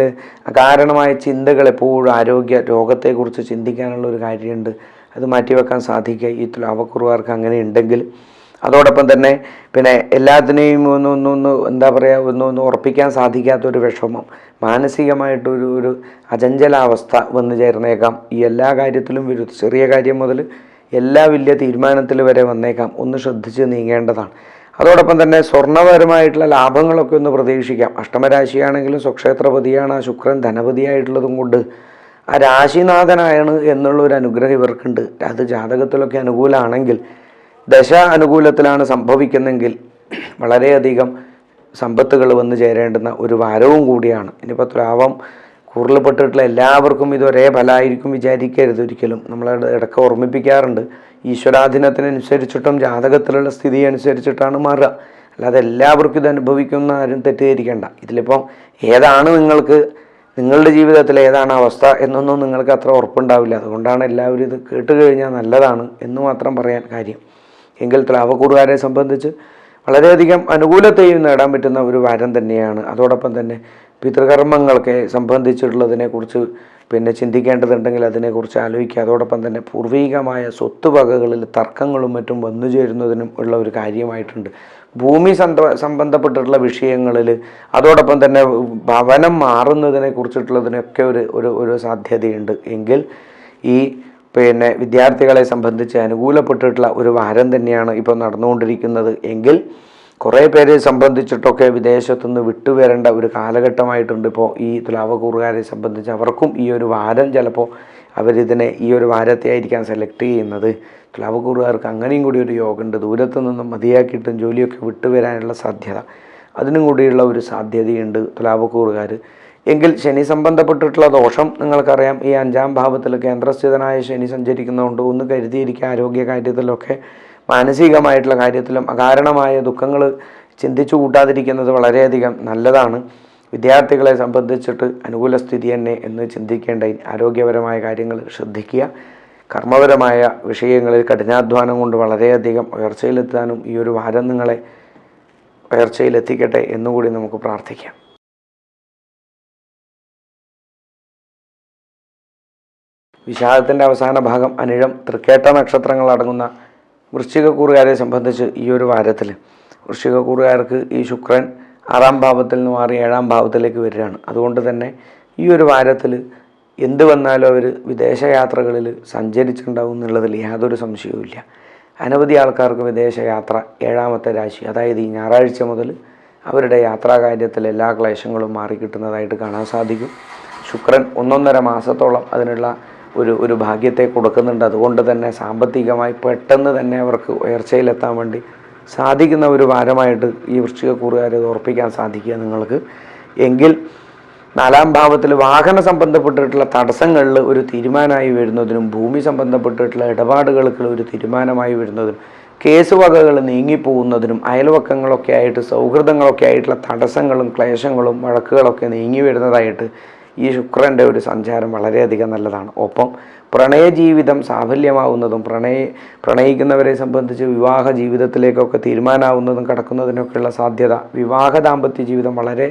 അകാരണമായ ചിന്തകൾ എപ്പോഴും ആരോഗ്യ രോഗത്തെക്കുറിച്ച് ചിന്തിക്കാനുള്ള ഒരു കാര്യമുണ്ട്. അത് മാറ്റിവെക്കാൻ സാധിക്കുക ഈ തുലാവക്കുറുകാർക്ക് അങ്ങനെ ഉണ്ടെങ്കിൽ. അതോടൊപ്പം തന്നെ പിന്നെ എല്ലാത്തിനെയും ഒന്ന് എന്താ പറയുക, ഒന്ന് ഉറപ്പിക്കാൻ സാധിക്കാത്തൊരു വിഷമം, മാനസികമായിട്ടൊരു അചഞ്ചലാവസ്ഥ വന്നു ചേർന്നേക്കാം. ഈ എല്ലാ കാര്യത്തിലും വരും, ചെറിയ കാര്യം മുതൽ എല്ലാ വലിയ തീരുമാനത്തിൽ വരെ വന്നേക്കാം. ഒന്ന് ശ്രദ്ധിച്ച് നീങ്ങേണ്ടതാണ്. അതോടൊപ്പം തന്നെ സ്വർണ്ണപരമായിട്ടുള്ള ലാഭങ്ങളൊക്കെ ഒന്ന് പ്രതീക്ഷിക്കാം. അഷ്ടമരാശിയാണെങ്കിലും സ്വക്ഷേത്രപതിയാണ് ആ ശുക്രൻ, ധനപതിയായിട്ടുള്ളതും കൊണ്ട് ആ രാശിനാഥനായാണ് എന്നുള്ളൊരു അനുഗ്രഹം ഇവർക്കുണ്ട്. അത് ജാതകത്തിലൊക്കെ അനുകൂലമാണെങ്കിൽ, ദശ അനുകൂലത്തിലാണ് സംഭവിക്കുന്നെങ്കിൽ വളരെയധികം സമ്പത്തുകൾ വന്നു ചേരേണ്ടുന്ന ഒരു വാരവും കൂടിയാണ്. ഇനിയിപ്പോൾ തുലാവം കൂറിൽപ്പെട്ടിട്ടുള്ള എല്ലാവർക്കും ഇതൊരേ ഫലമായിരിക്കും വിചാരിക്കരുത് ഒരിക്കലും. നമ്മൾ ഇടയ്ക്ക് ഓർമ്മിപ്പിക്കാറുണ്ട്, ഈശ്വരാധീനത്തിനനുസരിച്ചിട്ടും ജാതകത്തിലുള്ള സ്ഥിതി അനുസരിച്ചിട്ടാണ് മാറുക. അല്ലാതെ എല്ലാവർക്കും ഇത് അനുഭവിക്കുന്ന ആരും തെറ്റിദ്ധരിക്കേണ്ട. ഇതിലിപ്പം ഏതാണ് നിങ്ങളുടെ ജീവിതത്തിൽ ഏതാണ് അവസ്ഥ എന്നൊന്നും നിങ്ങൾക്ക് അത്ര ഉറപ്പുണ്ടാവില്ല. അതുകൊണ്ടാണ് എല്ലാവരും ഇത് കേട്ട് കഴിഞ്ഞാൽ നല്ലതാണ് എന്ന് മാത്രം പറയാൻ കാര്യം. എങ്കിൽ തുലാവക്കൂറുകാരെ സംബന്ധിച്ച് വളരെയധികം അനുകൂലത്തെയും നേടാൻ പറ്റുന്ന ഒരു വാരം തന്നെയാണ്. അതോടൊപ്പം തന്നെ പിതൃകർമ്മങ്ങളൊക്കെ സംബന്ധിച്ചിട്ടുള്ളതിനെക്കുറിച്ച് ചിന്തിക്കേണ്ടതുണ്ടെങ്കിൽ അതിനെക്കുറിച്ച് ആലോചിക്കുക. അതോടൊപ്പം തന്നെ പൂർവികമായ സ്വത്തുവകകളിൽ തർക്കങ്ങളും മറ്റും വന്നു ചേരുന്നതിനും ഉള്ള ഒരു കാര്യമായിട്ടുണ്ട്. ഭൂമി സംബന്ധപ്പെട്ടിട്ടുള്ള വിഷയങ്ങളിൽ, അതോടൊപ്പം തന്നെ ഭവനം മാറുന്നതിനെ കുറിച്ചിട്ടുള്ളതിനൊക്കെ ഒരു സാധ്യതയുണ്ട്. എങ്കിൽ ഈ വിദ്യാർത്ഥികളെ സംബന്ധിച്ച് അനുകൂലപ്പെട്ടിട്ടുള്ള ഒരു വാരം തന്നെയാണ് ഇപ്പോൾ നടന്നുകൊണ്ടിരിക്കുന്നത്. എങ്കിൽ കുറേ പേരെ സംബന്ധിച്ചിട്ടൊക്കെ വിദേശത്തുനിന്ന് വിട്ടുവരേണ്ട ഒരു കാലഘട്ടമായിട്ടുണ്ട് ഇപ്പോൾ ഈ തുലാവക്കൂറുകാരെ സംബന്ധിച്ച്. അവർക്കും ഈ ഒരു വാരം ചിലപ്പോൾ അവരിതിനെ ഈ ഒരു വാരത്തെ ആയിരിക്കാം സെലക്ട് ചെയ്യുന്നത്. തുലാവക്കൂറുകാർക്ക് അങ്ങനെയും കൂടി ഒരു യോഗമുണ്ട്. ദൂരത്തു നിന്നും മതിയാക്കിയിട്ടും ജോലിയൊക്കെ വിട്ടുവരാനുള്ള സാധ്യത, അതിനും കൂടിയുള്ള ഒരു സാധ്യതയുണ്ട് തുലാവക്കൂറുകാർ. എങ്കിൽ ശനി സംബന്ധപ്പെട്ടിട്ടുള്ള ദോഷം നിങ്ങൾക്കറിയാം. ഈ 5-ാം ഭാവത്തിൽ കേന്ദ്രസ്ഥിതനായ ശനി സഞ്ചരിക്കുന്നതുകൊണ്ട് ഒന്ന് കരുതിയിരിക്കുക. ആരോഗ്യ കാര്യത്തിലൊക്കെ മാനസികമായിട്ടുള്ള കാര്യത്തിലും അകാരണമായ ദുഃഖങ്ങൾ ചിന്തിച്ചു കൂട്ടാതിരിക്കുന്നത് വളരെയധികം നല്ലതാണ്. വിദ്യാർത്ഥികളെ സംബന്ധിച്ചിട്ട് അനുകൂല സ്ഥിതി തന്നെ എന്ന് ചിന്തിക്കേണ്ട ആരോഗ്യപരമായ കാര്യങ്ങൾ ശ്രദ്ധിക്കുക. കർമ്മപരമായ വിഷയങ്ങളിൽ കഠിനാധ്വാനം കൊണ്ട് വളരെയധികം ഉയർച്ചയിലെത്താനും ഈ ഒരു വാരം നിങ്ങളെ ഉയർച്ചയിലെത്തിക്കട്ടെ എന്നുകൂടി നമുക്ക് പ്രാർത്ഥിക്കാം. വിശാഖത്തിൻ്റെ അവസാന ഭാഗം അനിഴം, തൃക്കേട്ട നക്ഷത്രങ്ങൾ അടങ്ങുന്ന വൃശ്ചികക്കൂറുകാരെ സംബന്ധിച്ച് ഈ ഒരു വാരത്തിൽ വൃശ്ചികക്കൂറുകാർക്ക് ഈ ശുക്രൻ 6-ാം ഭാവത്തിൽ നിന്ന് മാറി 7-ാം ഭാവത്തിലേക്ക് വരികയാണ്. അതുകൊണ്ട് തന്നെ ഈ ഒരു വാരത്തിൽ എന്ത് വന്നാലും അവർ വിദേശയാത്രകളിൽ സഞ്ചരിച്ചിട്ടുണ്ടാവും എന്നുള്ളതിൽ യാതൊരു സംശയവുമില്ല. അനവധി ആൾക്കാർക്ക് വിദേശയാത്ര 7-ാമത്തെ രാശി, അതായത് ഈ ഞായറാഴ്ച മുതൽ അവരുടെ യാത്രാകാര്യത്തിൽ എല്ലാ ക്ലേശങ്ങളും മാറിക്കിട്ടുന്നതായിട്ട് കാണാൻ സാധിക്കും. ശുക്രൻ 1.5 മാസത്തോളം അതിനുള്ള ഒരു ഭാഗ്യത്തെ കൊടുക്കുന്നുണ്ട്. അതുകൊണ്ട് തന്നെ സാമ്പത്തികമായി പെട്ടെന്ന് തന്നെ അവർക്ക് ഉയർച്ചയിലെത്താൻ വേണ്ടി സാധിക്കുന്ന ഒരു വാരമായിട്ട് ഈ വൃശ്ചികക്കൂറുകാരെ ഓർപ്പിക്കാൻ സാധിക്കുക നിങ്ങൾക്ക്. എങ്കിൽ 4-ാം ഭാവത്തിൽ വാഹന സംബന്ധപ്പെട്ടിട്ടുള്ള തടസ്സങ്ങളിൽ ഒരു തീരുമാനമായി വരുന്നതിനും, ഭൂമി സംബന്ധപ്പെട്ടിട്ടുള്ള ഇടപാടുകൾക്ക് ഒരു തീരുമാനമായി വരുന്നതിനും, കേസ് വകകൾ നീങ്ങിപ്പോകുന്നതിനും, അയൽവക്കങ്ങളൊക്കെ ആയിട്ട് സൗഹൃദങ്ങളൊക്കെ ആയിട്ടുള്ള തടസ്സങ്ങളും ക്ലേശങ്ങളും വഴക്കുകളൊക്കെ നീങ്ങി വരുന്നതായിട്ട് ഈ ശുക്രൻ്റെ ഒരു സഞ്ചാരം വളരെയധികം നല്ലതാണ്. ഒപ്പം പ്രണയജീവിതം സാഫല്യമാവുന്നതും, പ്രണയിക്കുന്നവരെ സംബന്ധിച്ച് വിവാഹ ജീവിതത്തിലേക്കൊക്കെ തീരുമാനമാവുന്നതും കടക്കുന്നതിനൊക്കെയുള്ള സാധ്യത, വിവാഹ ദാമ്പത്യ ജീവിതം വളരെ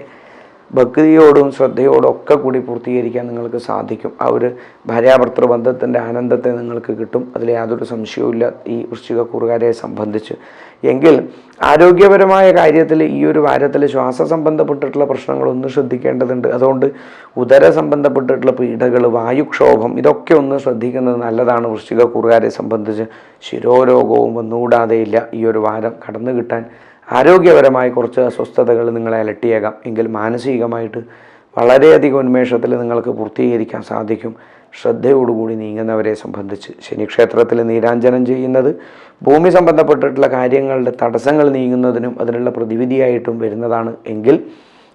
ഭക്തിയോടും ശ്രദ്ധയോടും ഒക്കെ കൂടി പൂർത്തീകരിക്കാൻ നിങ്ങൾക്ക് സാധിക്കും. ആ ഒരു ഭാര്യാഭർത്തൃ ബന്ധത്തിൻ്റെ ആനന്ദത്തെ നിങ്ങൾക്ക് കിട്ടും. അതിൽ യാതൊരു സംശയവുമില്ല ഈ വൃശ്ചികക്കൂറുകാരെ സംബന്ധിച്ച്. എങ്കിൽ ആരോഗ്യപരമായ കാര്യത്തിൽ ഈ ഒരു വാരത്തിൽ ശ്വാസ സംബന്ധപ്പെട്ടിട്ടുള്ള പ്രശ്നങ്ങളൊന്ന് ശ്രദ്ധിക്കേണ്ടതുണ്ട്. അതുകൊണ്ട് ഉദര സംബന്ധപ്പെട്ടിട്ടുള്ള പീഡകൾ, വായുക്ഷോഭം, ഇതൊക്കെ ഒന്ന് ശ്രദ്ധിക്കുന്നത് നല്ലതാണ്. വൃശ്ചികക്കൂറുകാരെ സംബന്ധിച്ച് ശിരോരോഗവും വന്നുകൂടാതെയില്ല. ഈ ഒരു വാരം കടന്നു കിട്ടാൻ ആരോഗ്യപരമായി കുറച്ച് അസ്വസ്ഥതകൾ നിങ്ങളെ അലട്ടിയേക്കാം. എങ്കിൽ മാനസികമായിട്ട് വളരെയധികം ഉന്മേഷത്തിൽ നിങ്ങൾക്ക് പൂർത്തീകരിക്കാൻ സാധിക്കും. ശ്രദ്ധയോടുകൂടി നീങ്ങുന്നവരെ സംബന്ധിച്ച് ശനിക്ഷേത്രത്തിൽ നീരാഞ്ജനം ചെയ്യുന്നത് ഭൂമി സംബന്ധപ്പെട്ടിട്ടുള്ള കാര്യങ്ങളുടെ തടസ്സങ്ങൾ നീങ്ങുന്നതിനും അതിനുള്ള പ്രതിവിധിയായിട്ടും വരുന്നതാണ്. എങ്കിൽ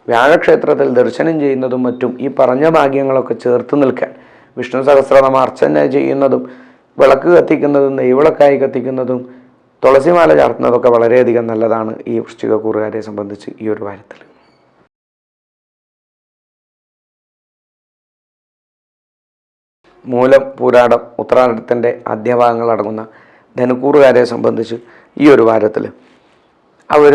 വ്യാഴക്ഷേത്രത്തിൽ ദർശനം ചെയ്യുന്നതും മറ്റും ഈ പറഞ്ഞ ഭാഗ്യങ്ങളൊക്കെ ചേർത്ത് നിൽക്കാൻ, വിഷ്ണു സഹസ്രനാമ അർച്ചന ചെയ്യുന്നതും, വിളക്ക് കത്തിക്കുന്നതും, നെയ്വിളക്കായി കത്തിക്കുന്നതും, തുളസിമാല ചാർത്തുന്നതൊക്കെ വളരെയധികം നല്ലതാണ് ഈ വൃശ്ചികക്കൂറുകാരെ സംബന്ധിച്ച് ഈ ഒരു വാരത്തിൽ. മൂലം, പൂരാടം, ഉത്രാടത്തിൻ്റെ ആദ്യഭാഗങ്ങളടങ്ങുന്ന ധനുക്കൂറുകാരെ സംബന്ധിച്ച് ഈ ഒരു വാരത്തിൽ അവർ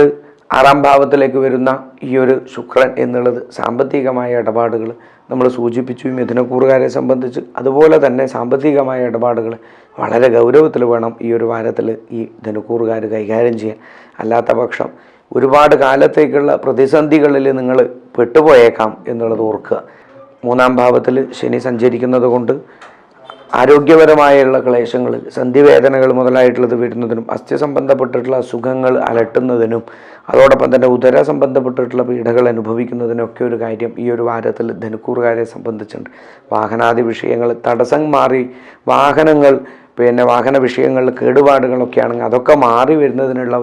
6-ാം ഭാവത്തിലേക്ക് വരുന്ന ഈ ഒരു ശുക്രൻ എന്നുള്ളത് സാമ്പത്തികമായ ഇടപാടുകൾ നമ്മൾ സൂചിപ്പിച്ചു. മിഥുനക്കൂറുകാരെ സംബന്ധിച്ച് അതുപോലെ തന്നെ സാമ്പത്തികമായ ഇടപാടുകൾ വളരെ ഗൗരവത്തിൽ വേണം ഈ ഒരു വാരത്തിൽ ഈ ധനുക്കൂറുകാർ കൈകാര്യം ചെയ്യാൻ. അല്ലാത്ത പക്ഷം ഒരുപാട് കാലത്തേക്കുള്ള പ്രതിസന്ധികളിൽ നിങ്ങൾ പെട്ടുപോയേക്കാം എന്നുള്ളത് ഓർക്കുക. 3-ാം ഭാവത്തിൽ ശനി സഞ്ചരിക്കുന്നത് കൊണ്ട് ആരോഗ്യപരമായുള്ള ക്ലേശങ്ങൾ, സന്ധിവേദനകൾ മുതലായിട്ടുള്ളത് വരുന്നതിനും അസ്ഥി സംബന്ധപ്പെട്ടിട്ടുള്ള അസുഖങ്ങൾ അലട്ടുന്നതിനും അതോടൊപ്പം തന്നെ ഉദര സംബന്ധപ്പെട്ടിട്ടുള്ള പീഡകൾ അനുഭവിക്കുന്നതിനൊക്കെ ഒരു കാര്യം ഈ ഒരു വാരത്തിൽ ധനുക്കൂറുകാരെ സംബന്ധിച്ചുണ്ട്. വാഹനാദി വിഷയങ്ങൾ തടസ്സം മാറി വാഹനങ്ങൾ വാഹന വിഷയങ്ങളിൽ കേടുപാടുകളൊക്കെ ആണെങ്കിൽ അതൊക്കെ മാറി വരുന്നതിനുള്ള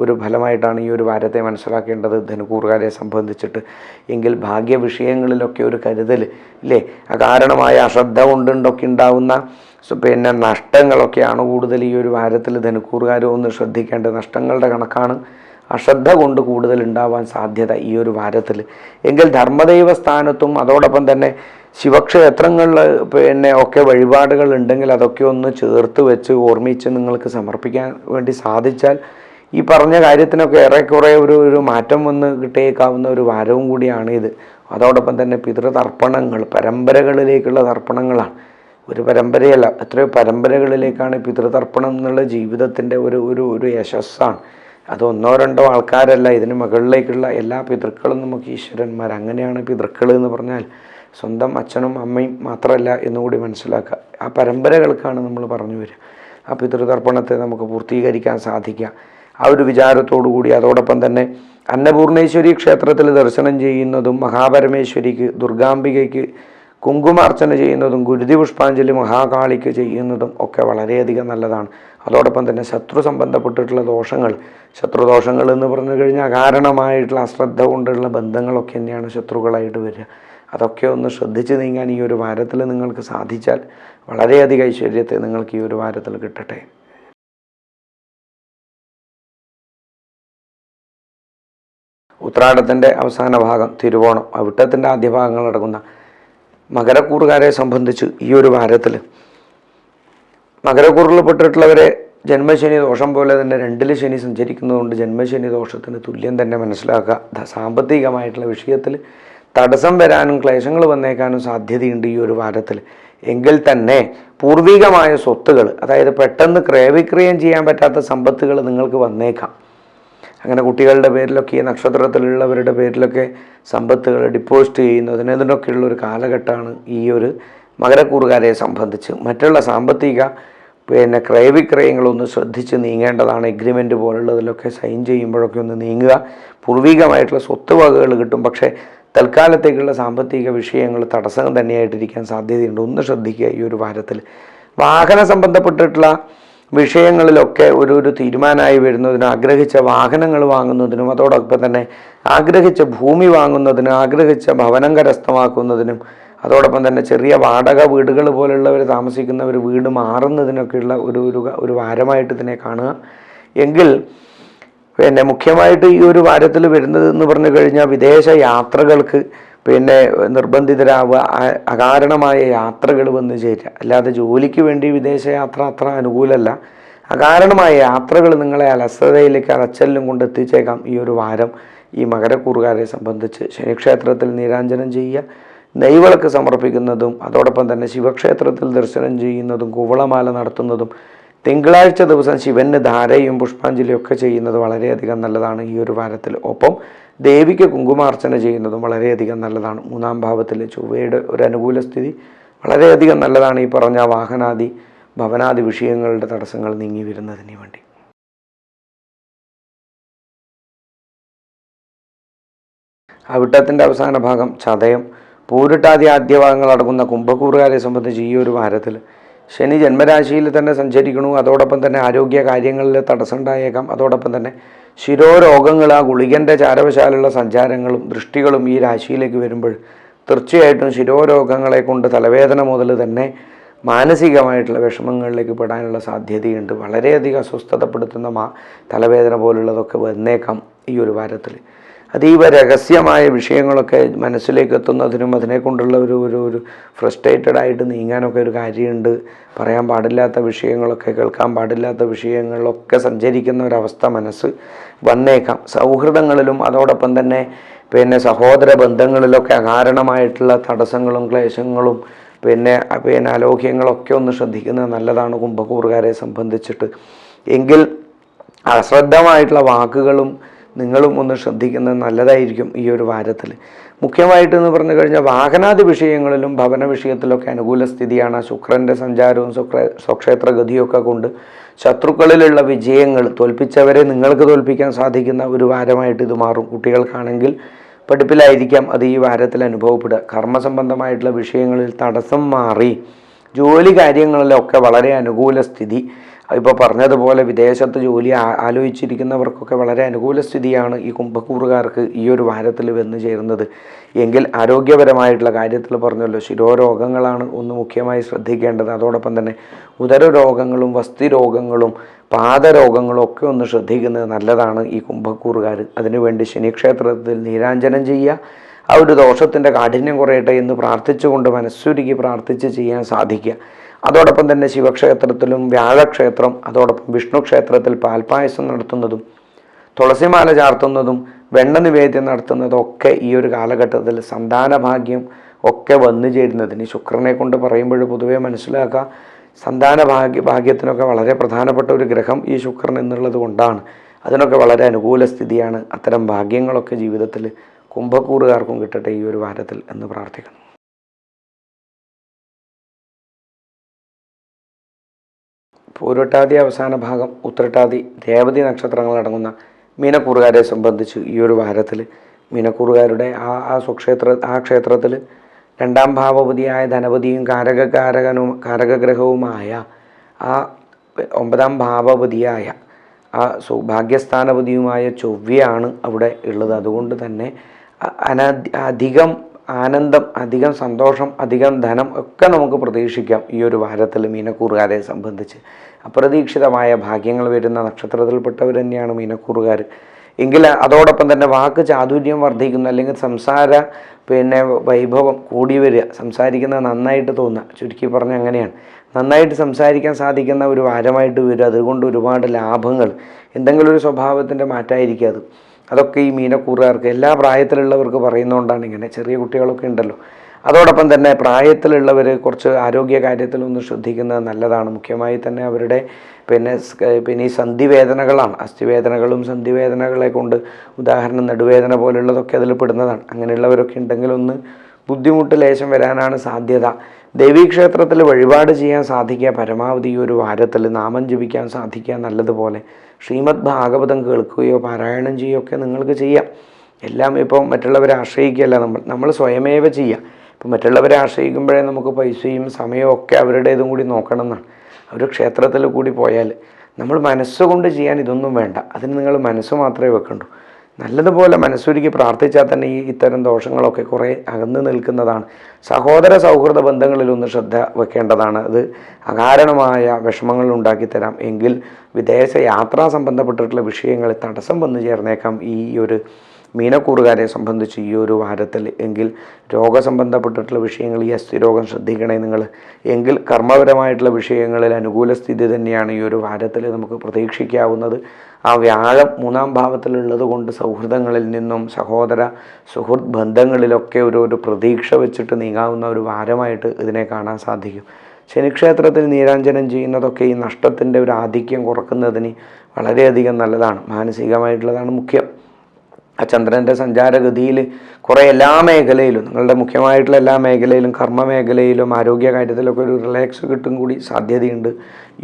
ഒരു ഫലമായിട്ടാണ് ഈ ഒരു വാരത്തെ മനസ്സിലാക്കേണ്ടത് ധനുക്കൂറുകാരെ സംബന്ധിച്ചിട്ട്. എങ്കിൽ ഭാഗ്യ വിഷയങ്ങളിലൊക്കെ ഒരു കരുതൽ ഇല്ലേ, അകാരണമായ അശ്രദ്ധ കൊണ്ടൊക്കെ ഉണ്ടാവുന്ന നഷ്ടങ്ങളൊക്കെയാണ് കൂടുതൽ ഈ ഒരു വാരത്തിൽ ധനുക്കൂറുകാർ ഒന്ന് ശ്രദ്ധിക്കേണ്ടത്. നഷ്ടങ്ങളുടെ കണക്കാണ് അശ്രദ്ധ കൊണ്ട് കൂടുതൽ ഉണ്ടാവാൻ സാധ്യത ഈ ഒരു വാരത്തിൽ. എങ്കിൽ ധർമ്മദൈവ സ്ഥാനത്തും അതോടൊപ്പം തന്നെ ശിവക്ഷേത്രങ്ങളിൽ ഒക്കെ വഴിപാടുകൾ ഉണ്ടെങ്കിൽ അതൊക്കെ ഒന്ന് ചേർത്ത് വെച്ച് ഓർമ്മിച്ച് നിങ്ങൾക്ക് സമർപ്പിക്കാൻ വേണ്ടി സാധിച്ചാൽ ഈ പറഞ്ഞ കാര്യത്തിനൊക്കെ ഏറെക്കുറെ ഒരു മാറ്റം വന്ന് കിട്ടിയേക്കാവുന്ന ഒരു വാരവും കൂടിയാണ് ഇത്. അതോടൊപ്പം തന്നെ പിതൃതർപ്പണങ്ങൾ, പരമ്പരകളിലേക്കുള്ള തർപ്പണങ്ങളാണ്. ഒരു പരമ്പരയല്ല, എത്രയോ പരമ്പരകളിലേക്കാണ് പിതൃതർപ്പണം എന്നുള്ള ജീവിതത്തിൻ്റെ ഒരു യശസ്സാണ്. അത് 1-2 ആൾക്കാരല്ല, ഇതിന് മുകളിലേക്കുള്ള എല്ലാ പിതൃക്കളും നമുക്ക് ഈശ്വരന്മാർ. അങ്ങനെയാണ് പിതൃക്കൾ എന്ന് പറഞ്ഞാൽ സ്വന്തം അച്ഛനും അമ്മയും മാത്രമല്ല എന്നുകൂടി മനസ്സിലാക്കുക. ആ പരമ്പരകൾക്കാണ് നമ്മൾ പറഞ്ഞു വരിക. ആ പിതൃതർപ്പണത്തെ നമുക്ക് പൂർത്തീകരിക്കാൻ സാധിക്കുക ആ ഒരു വിചാരത്തോടു കൂടി. അതോടൊപ്പം തന്നെ അന്നപൂർണേശ്വരി ക്ഷേത്രത്തിൽ ദർശനം ചെയ്യുന്നതും, മഹാപരമേശ്വരിക്ക് ദുർഗാംബികയ്ക്ക് കുങ്കുമാർച്ചന ചെയ്യുന്നതും, ഗുരുതി പുഷ്പാഞ്ജലി മഹാകാളിക്ക് ചെയ്യുന്നതും ഒക്കെ വളരെയധികം നല്ലതാണ്. അതോടൊപ്പം തന്നെ ശത്രു സംബന്ധപ്പെട്ടിട്ടുള്ള ശത്രുദോഷങ്ങൾ എന്ന് പറഞ്ഞു കഴിഞ്ഞാൽ അകാരണമായിട്ടുള്ള അശ്രദ്ധ കൊണ്ടുള്ള ബന്ധങ്ങളൊക്കെ തന്നെയാണ് ശത്രുക്കളായിട്ട് വരിക. അതൊക്കെ ഒന്ന് ശ്രദ്ധിച്ച് നീങ്ങാൻ ഈ ഒരു വാരത്തിൽ നിങ്ങൾക്ക് സാധിച്ചാൽ വളരെയധികം ഐശ്വര്യത്തെ നിങ്ങൾക്ക് ഈ ഒരു വാരത്തിൽ കിട്ടട്ടെ. ഉത്രാടത്തിൻ്റെ അവസാന ഭാഗം തിരുവോണം, അവിട്ടത്തിൻ്റെ ആദ്യ ഭാഗങ്ങളടങ്ങുന്ന മകരക്കൂറുകാരെ സംബന്ധിച്ച് ഈ ഒരു വാരത്തിൽ മകരക്കൂറിൽപ്പെട്ടിട്ടുള്ളവരെ ജന്മശനി ദോഷം പോലെ തന്നെ 2-ൽ ശനി സഞ്ചരിക്കുന്നതുകൊണ്ട് ജന്മശനി ദോഷത്തിന് തുല്യം തന്നെ മനസ്സിലാക്കുക. സാമ്പത്തികമായിട്ടുള്ള വിഷയത്തിൽ തടസ്സം വരാനും ക്ലേശങ്ങൾ വന്നേക്കാനും സാധ്യതയുണ്ട് ഈ ഒരു വാരത്തിൽ. എങ്കിൽ തന്നെ പൂർവികമായ സ്വത്തുകൾ, അതായത് പെട്ടെന്ന് ക്രയവിക്രയം ചെയ്യാൻ പറ്റാത്ത സമ്പത്തുകൾ നിങ്ങൾക്ക് വന്നേക്കാം. അങ്ങനെ കുട്ടികളുടെ പേരിലൊക്കെ, ഈ നക്ഷത്രത്തിലുള്ളവരുടെ പേരിലൊക്കെ സമ്പത്തുകൾ ഡിപ്പോസിറ്റ് ചെയ്യുന്നതിന് ഇതിനൊക്കെയുള്ള ഒരു കാലഘട്ടമാണ് ഈ ഒരു മകരക്കൂറുകാരെ സംബന്ധിച്ച്. മറ്റുള്ള സാമ്പത്തിക ക്രയവിക്രയങ്ങളൊന്ന് ശ്രദ്ധിച്ച് നീങ്ങേണ്ടതാണ്. എഗ്രിമെൻറ്റ് പോലുള്ളതിലൊക്കെ സൈൻ ചെയ്യുമ്പോഴൊക്കെ ഒന്ന് നീങ്ങുക. പൂർവികമായിട്ടുള്ള സ്വത്ത് വകകൾ കിട്ടും, പക്ഷേ തൽക്കാലത്തേക്കുള്ള സാമ്പത്തിക വിഷയങ്ങൾ തടസ്സം തന്നെയായിട്ടിരിക്കാൻ സാധ്യതയുണ്ട്. ഒന്ന് ശ്രദ്ധിക്കുക ഈ ഒരു വാരത്തിൽ. വാഹന സംബന്ധപ്പെട്ടിട്ടുള്ള വിഷയങ്ങളിലൊക്കെ ഒരു തീരുമാനമായി വരുന്നതിനും, ആഗ്രഹിച്ച വാഹനങ്ങൾ വാങ്ങുന്നതിനും, അതോടൊപ്പം തന്നെ ആഗ്രഹിച്ച ഭൂമി വാങ്ങുന്നതിനും, ആഗ്രഹിച്ച ഭവനം കരസ്ഥമാക്കുന്നതിനും, അതോടൊപ്പം തന്നെ ചെറിയ വാടക വീടുകൾ പോലുള്ളവർ താമസിക്കുന്നവർ വീട് മാറുന്നതിനൊക്കെയുള്ള ഒരു വാരമായിട്ട് ഇതിനെ കാണുക. എങ്കിൽ മുഖ്യമായിട്ട് ഈ ഒരു വാരത്തിൽ വരുന്നത് എന്ന് പറഞ്ഞു കഴിഞ്ഞാൽ വിദേശ യാത്രകൾക്ക് നിർബന്ധിതരാവുക, അകാരണമായ യാത്രകൾ വന്നു ചേരുക. അല്ലാതെ ജോലിക്ക് വേണ്ടി വിദേശ യാത്ര അത്ര അനുകൂലമല്ല. അകാരണമായ യാത്രകൾ നിങ്ങളെ അലസതയിലേക്ക് അലച്ചല്ലും കൊണ്ട് എത്തിച്ചേക്കാം ഈ ഒരു വാരം. ഈ മകരക്കൂറുകാരെ സംബന്ധിച്ച് ശനിക്ഷേത്രത്തിൽ നീരാഞ്ജനം ചെയ്യുക, നെയ്വിളക്ക് സമർപ്പിക്കുന്നതും, അതോടൊപ്പം തന്നെ ശിവക്ഷേത്രത്തിൽ ദർശനം ചെയ്യുന്നതും, കുവളമാല നടത്തുന്നതും, തിങ്കളാഴ്ച ദിവസം ശിവന് ധാരയും പുഷ്പാഞ്ജലിയും ഒക്കെ ചെയ്യുന്നത് വളരെയധികം നല്ലതാണ് ഈ ഒരു വാരത്തിൽ. ഒപ്പം ദേവിക്ക് കുങ്കുമാർച്ചന ചെയ്യുന്നതും വളരെയധികം നല്ലതാണ്. 3-ാം ഭാവത്തിൽ ചൊവ്വയുടെ ഒരു അനുകൂല സ്ഥിതി വളരെയധികം നല്ലതാണ് ഈ പറഞ്ഞ വാഹനാദി ഭവനാദി വിഷയങ്ങളുടെ തടസ്സങ്ങൾ നീങ്ങി വരുന്നതിന് വേണ്ടി. അവിട്ടത്തിൻ്റെ അവസാന ഭാഗം ചതയം, പൂരിട്ടാതി ആദ്യ ഭാഗങ്ങൾ അടങ്ങുന്ന കുംഭക്കൂറുകാരെ സംബന്ധിച്ച് ഈ ഒരു വാരത്തിൽ ശനി ജന്മരാശിയിൽ തന്നെ സഞ്ചരിക്കണു. അതോടൊപ്പം തന്നെ ആരോഗ്യ കാര്യങ്ങളിൽ തടസ്സം ഉണ്ടായേക്കാം. അതോടൊപ്പം തന്നെ ശിരോരോഗങ്ങൾ, ആ ഗുളികൻ്റെ ചാരവശാലുള്ള സഞ്ചാരങ്ങളും ദൃഷ്ടികളും ഈ രാശിയിലേക്ക് വരുമ്പോൾ തീർച്ചയായിട്ടും ശിരോരോഗങ്ങളെ കൊണ്ട് തലവേദന മുതൽ തന്നെ മാനസികമായിട്ടുള്ള വിഷമങ്ങളിലേക്ക് പെടാനുള്ള സാധ്യതയുണ്ട്. വളരെയധികം അസ്വസ്ഥതപ്പെടുത്തുന്ന തലവേദന പോലുള്ളതൊക്കെ വന്നേക്കാം ഈ ഒരു വാരത്തിൽ. അതീവ രഹസ്യമായ വിഷയങ്ങളൊക്കെ മനസ്സിലേക്ക് എത്തുന്നതിനും അതിനെക്കൊണ്ടുള്ള ഒരു ഫ്രസ്ട്രേറ്റഡ് ആയിട്ട് നീങ്ങാനൊക്കെ ഒരു കാര്യമുണ്ട്. പറയാൻ പാടില്ലാത്ത വിഷയങ്ങളൊക്കെ, കേൾക്കാൻ പാടില്ലാത്ത വിഷയങ്ങളിലൊക്കെ സഞ്ചരിക്കുന്ന ഒരവസ്ഥ മനസ്സ് വന്നേക്കാം. സൗഹൃദങ്ങളിലും അതോടൊപ്പം തന്നെ സഹോദര ബന്ധങ്ങളിലൊക്കെ അകാരണമായിട്ടുള്ള തടസ്സങ്ങളും ക്ലേശങ്ങളും പിന്നെ അലോക്യങ്ങളൊക്കെ ഒന്ന് ശ്രദ്ധിക്കുന്നത് നല്ലതാണ് കുംഭക്കൂറുകാരെ സംബന്ധിച്ചിട്ട്. എങ്കിൽ അശ്രദ്ധമായിട്ടുള്ള വാക്കുകളും നിങ്ങളും ഒന്ന് ശ്രദ്ധിക്കുന്നത് നല്ലതായിരിക്കും ഈ ഒരു വാരത്തിൽ. മുഖ്യമായിട്ടെന്ന് പറഞ്ഞു കഴിഞ്ഞാൽ വാഹനാദി വിഷയങ്ങളിലും ഭവന വിഷയത്തിലൊക്കെ അനുകൂല സ്ഥിതിയാണ്. ശുക്രൻ്റെ സഞ്ചാരവും സ്വക്ഷേത്ര ഗതിയൊക്കെ കൊണ്ട് ശത്രുക്കളിലുള്ള വിജയങ്ങൾ, തോൽപ്പിച്ചവരെ നിങ്ങൾക്ക് തോൽപ്പിക്കാൻ സാധിക്കുന്ന ഒരു വാരമായിട്ട് ഇത് മാറും. കുട്ടികൾക്കാണെങ്കിൽ പഠിപ്പിലായിരിക്കാം അത് ഈ വാരത്തിൽ അനുഭവപ്പെടുക. കർമ്മസംബന്ധമായിട്ടുള്ള വിഷയങ്ങളിൽ തടസ്സം മാറി ജോലി കാര്യങ്ങളിലൊക്കെ വളരെ അനുകൂല സ്ഥിതി. ഇപ്പോൾ പറഞ്ഞതുപോലെ വിദേശത്ത് ജോലി ആലോചിച്ചിരിക്കുന്നവർക്കൊക്കെ വളരെ അനുകൂല സ്ഥിതിയാണ് ഈ കുംഭക്കൂറുകാർക്ക് ഈ ഒരു വാരത്തിൽ വന്നു ചേരുന്നത്. എങ്കിൽ ആരോഗ്യപരമായിട്ടുള്ള കാര്യത്തിൽ പറഞ്ഞല്ലോ, ശിരോരോഗങ്ങളാണ് ഒന്ന് മുഖ്യമായി ശ്രദ്ധിക്കേണ്ടത്. അതോടൊപ്പം തന്നെ ഉദരരോഗങ്ങളും വസ്തിരോഗങ്ങളും പാദരോഗങ്ങളും ഒക്കെ ഒന്ന് ശ്രദ്ധിക്കുന്നത് നല്ലതാണ് ഈ കുംഭക്കൂറുകാർ. അതിനുവേണ്ടി ശനിക്ഷേത്രത്തിൽ നീരാഞ്ജനം ചെയ്യുക, ആ ഒരു ദോഷത്തിൻ്റെ കാഠിന്യം കുറയട്ടെ എന്ന് പ്രാർത്ഥിച്ചുകൊണ്ട് മനസ്സുരുക്കി പ്രാർത്ഥിച്ച് ചെയ്യാൻ സാധിക്കുക. അതോടൊപ്പം തന്നെ ശിവക്ഷേത്രത്തിലും വ്യാഴക്ഷേത്രം, അതോടൊപ്പം വിഷ്ണു ക്ഷേത്രത്തിൽ പാൽപ്പായസം നടത്തുന്നതും തുളസിമാല ചാർത്തുന്നതും വെണ്ണ നിവേദ്യം നടത്തുന്നതും ഒക്കെ ഈ ഒരു കാലഘട്ടത്തിൽ സന്താനഭാഗ്യം ഒക്കെ വന്നു ചേരുന്നതിന് ശുക്രനെ കൊണ്ട് പറയുമ്പോൾ പൊതുവെ മനസ്സിലാക്കുക, ഭാഗ്യത്തിനൊക്കെ വളരെ പ്രധാനപ്പെട്ട ഒരു ഗ്രഹം ഈ ശുക്രൻ എന്നുള്ളത് കൊണ്ടാണ്. അതിനൊക്കെ വളരെ അനുകൂല സ്ഥിതിയാണ്. അത്തരം ഭാഗ്യങ്ങളൊക്കെ ജീവിതത്തിൽ കുംഭക്കൂറുകാർക്കും കിട്ടട്ടെ ഈ ഒരു വാരത്തിൽ എന്ന് പ്രാർത്ഥിക്കുന്നു. പൂരട്ടാതി അവസാന ഭാഗം, ഉത്രട്ടാതി, രേവതി നക്ഷത്രങ്ങളടങ്ങുന്ന മീനക്കൂറുകാരെ സംബന്ധിച്ച് ഈ ഒരു വാരത്തിൽ മീനക്കൂറുകാരുടെ ആ ക്ഷേത്രത്തിൽ രണ്ടാം ഭാവപതിയായ ധനപതിയും കാരകഗ്രഹവുമായ ആ 9ാം ഭാവപതിയായ ആ ഭാഗ്യസ്ഥാനപതിയുമായ ചൊവ്വയാണ് അവിടെ ഉള്ളത്. അതുകൊണ്ട് തന്നെ അധികം ആനന്ദം, അധികം സന്തോഷം, അധികം ധനം ഒക്കെ നമുക്ക് പ്രതീക്ഷിക്കാം ഈ ഒരു വാരത്തിൽ മീനക്കൂറുകാരെ സംബന്ധിച്ച്. അപ്രതീക്ഷിതമായ ഭാഗ്യങ്ങൾ വരുന്ന നക്ഷത്രത്തിൽപ്പെട്ടവർ തന്നെയാണ് മീനക്കൂറുകാർ. എങ്കിൽ അതോടൊപ്പം തന്നെ വാക്ക് ചാതുര്യം വർദ്ധിക്കുന്ന, അല്ലെങ്കിൽ സംസാര വൈഭവം കൂടി വരിക, സംസാരിക്കുന്നത് നന്നായിട്ട് തോന്നുക, ചുരുക്കി പറഞ്ഞാൽ അങ്ങനെയാണ്. നന്നായിട്ട് സംസാരിക്കാൻ സാധിക്കുന്ന ഒരു വാരമായിട്ട് വരും. അതുകൊണ്ട് ഒരുപാട് ലാഭങ്ങൾ, എന്തെങ്കിലും ഒരു സ്വഭാവത്തിൻ്റെ മാറ്റമായിരിക്കും അതൊക്കെ ഈ മീനക്കൂറുകാർക്ക് എല്ലാ പ്രായത്തിലുള്ളവർക്ക് പറയുന്നതുകൊണ്ടാണ് ഇങ്ങനെ. ചെറിയ കുട്ടികളൊക്കെ ഉണ്ടല്ലോ. അതോടൊപ്പം തന്നെ പ്രായത്തിലുള്ളവർ കുറച്ച് ആരോഗ്യ കാര്യത്തിലൊന്ന് ശ്രദ്ധിക്കുന്നത് നല്ലതാണ്. മുഖ്യമായി തന്നെ അവരുടെ ഈ സന്ധിവേദനകളാണ്. അസ്ഥിവേദനകളും സന്ധിവേദനകളെ കൊണ്ട്, ഉദാഹരണം നടുവേദന പോലുള്ളതൊക്കെ അതിൽ പെടുന്നതാണ്. അങ്ങനെയുള്ളവരൊക്കെ ഉണ്ടെങ്കിലൊന്ന് ബുദ്ധിമുട്ട് ലേശം വരാനാണ് സാധ്യത. ദേവീക്ഷേത്രത്തിൽ വഴിപാട് ചെയ്യാൻ സാധിക്കുക, പരമാവധി ഈ ഒരു വാരത്തിൽ നാമം ജപിക്കാൻ സാധിക്കുക, നല്ലതുപോലെ ശ്രീമദ് ഭാഗവതം കേൾക്കുകയോ പാരായണം ചെയ്യുകയൊക്കെ നിങ്ങൾക്ക് ചെയ്യാം. എല്ലാം ഇപ്പം മറ്റുള്ളവരെ ആശ്രയിക്കുകയല്ല, നമ്മൾ സ്വയമേവ ചെയ്യുക. ഇപ്പം മറ്റുള്ളവരെ ആശ്രയിക്കുമ്പോഴേ നമുക്ക് പൈസയും സമയവും ഒക്കെ അവരുടേതും കൂടി നോക്കണം എന്നാണ്. അവർ ക്ഷേത്രത്തിൽ കൂടി പോയാൽ നമ്മൾ മനസ്സുകൊണ്ട് ചെയ്യാൻ ഇതൊന്നും വേണ്ട. അതിന് നിങ്ങൾ മനസ്സ് മാത്രമേ വെക്കണ്ടൂ. നല്ലതുപോലെ മനസ്സൊരുക്കി പ്രാർത്ഥിച്ചാൽ തന്നെ ഇത്തരം ദോഷങ്ങളൊക്കെ കുറേ അകന്നു നിൽക്കുന്നതാണ്. സഹോദര സൗഹൃദ ബന്ധങ്ങളിലൊന്ന് ശ്രദ്ധ വെക്കേണ്ടതാണ്. അത് അകാരണമായ വിഷമങ്ങൾ ഉണ്ടാക്കിത്തരാം. എങ്കിൽ വിദേശ യാത്രാ സംബന്ധപ്പെട്ടിട്ടുള്ള വിഷയങ്ങളിൽ തടസ്സം വന്നു ചേർന്നേക്കാം ഈ ഒരു മീനക്കൂറുകാരെ സംബന്ധിച്ച് ഈ ഒരു വാരത്തിൽ. എങ്കിൽ രോഗസംബന്ധപ്പെട്ടിട്ടുള്ള വിഷയങ്ങൾ, ഈ അസ്ഥിരോഗം ശ്രദ്ധിക്കണേ നിങ്ങൾ. എങ്കിൽ കർമ്മപരമായിട്ടുള്ള വിഷയങ്ങളിൽ അനുകൂല സ്ഥിതി തന്നെയാണ് ഈ ഒരു വാരത്തിൽ നമുക്ക് പ്രതീക്ഷിക്കാവുന്നത്. ആ വ്യാഴം 3ാം ഭാവത്തിലുള്ളത് കൊണ്ട് സൗഹൃദങ്ങളിൽ നിന്നും സഹോദര സുഹൃത്ത് ബന്ധങ്ങളിലൊക്കെ ഒരു പ്രതീക്ഷ വെച്ചിട്ട് നീങ്ങാവുന്ന ഒരു വാരമായിട്ട് ഇതിനെ കാണാൻ സാധിക്കും. ശനിക്ഷേത്രത്തിൽ നീരാഞ്ജനം ചെയ്യുന്നതൊക്കെ ഈ നഷ്ടത്തിൻ്റെ ഒരു ആധിക്യം കുറക്കുന്നതിന് വളരെയധികം നല്ലതാണ്. മാനസികമായിട്ടുള്ളതാണ് മുഖ്യം. ആ ചന്ദ്രൻ്റെ സഞ്ചാരഗതിയിൽ കുറേ എല്ലാ മേഖലയിലും, നിങ്ങളുടെ മുഖ്യമായിട്ടുള്ള എല്ലാ മേഖലയിലും, കർമ്മ മേഖലയിലും ആരോഗ്യ കാര്യത്തിലൊക്കെ ഒരു റിലാക്സ് കിട്ടും കൂടി സാധ്യതയുണ്ട്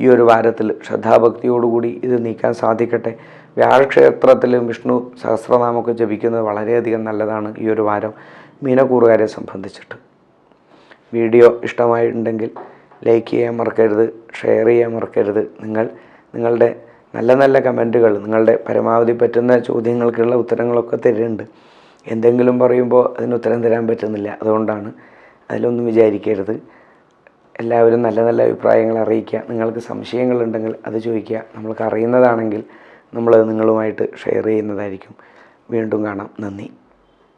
ഈ ഒരു വാരത്തിൽ. ശ്രദ്ധാഭക്തിയോടുകൂടി ഇത് നീക്കാൻ സാധിക്കട്ടെ. വ്യാഴക്ഷേത്രത്തിലും വിഷ്ണു സഹസ്രനാമമൊക്കെ ജപിക്കുന്നത് വളരെയധികം നല്ലതാണ് ഈ ഒരു വാരം മീനക്കൂറുകാരെ സംബന്ധിച്ചിട്ട്. വീഡിയോ ഇഷ്ടമായിട്ടുണ്ടെങ്കിൽ ലൈക്ക് ചെയ്യാൻ മറക്കരുത്, ഷെയർ ചെയ്യാൻ മറക്കരുത്. നിങ്ങളുടെ നല്ല നല്ല കമൻറ്റുകൾ, നിങ്ങളുടെ പരമാവധി പറ്റുന്ന ചോദ്യങ്ങൾക്കുള്ള ഉത്തരങ്ങളൊക്കെ തരുന്നുണ്ട്. എന്തെങ്കിലും പറയുമ്പോൾ അതിന് ഉത്തരം തരാൻ പറ്റുന്നില്ല, അതുകൊണ്ടാണ്. അതിലൊന്നും വിചാരിക്കരുത്. എല്ലാവരും നല്ല നല്ല അഭിപ്രായങ്ങൾ അറിയിക്കുക. നിങ്ങൾക്ക് സംശയങ്ങളുണ്ടെങ്കിൽ അത് ചോദിക്കുക. നമ്മൾക്ക് അറിയുന്നതാണെങ്കിൽ നമ്മൾ നിങ്ങളുമായിട്ട് ഷെയർ ചെയ്യുന്നതായിരിക്കും. വീണ്ടും കാണാം. നന്ദി.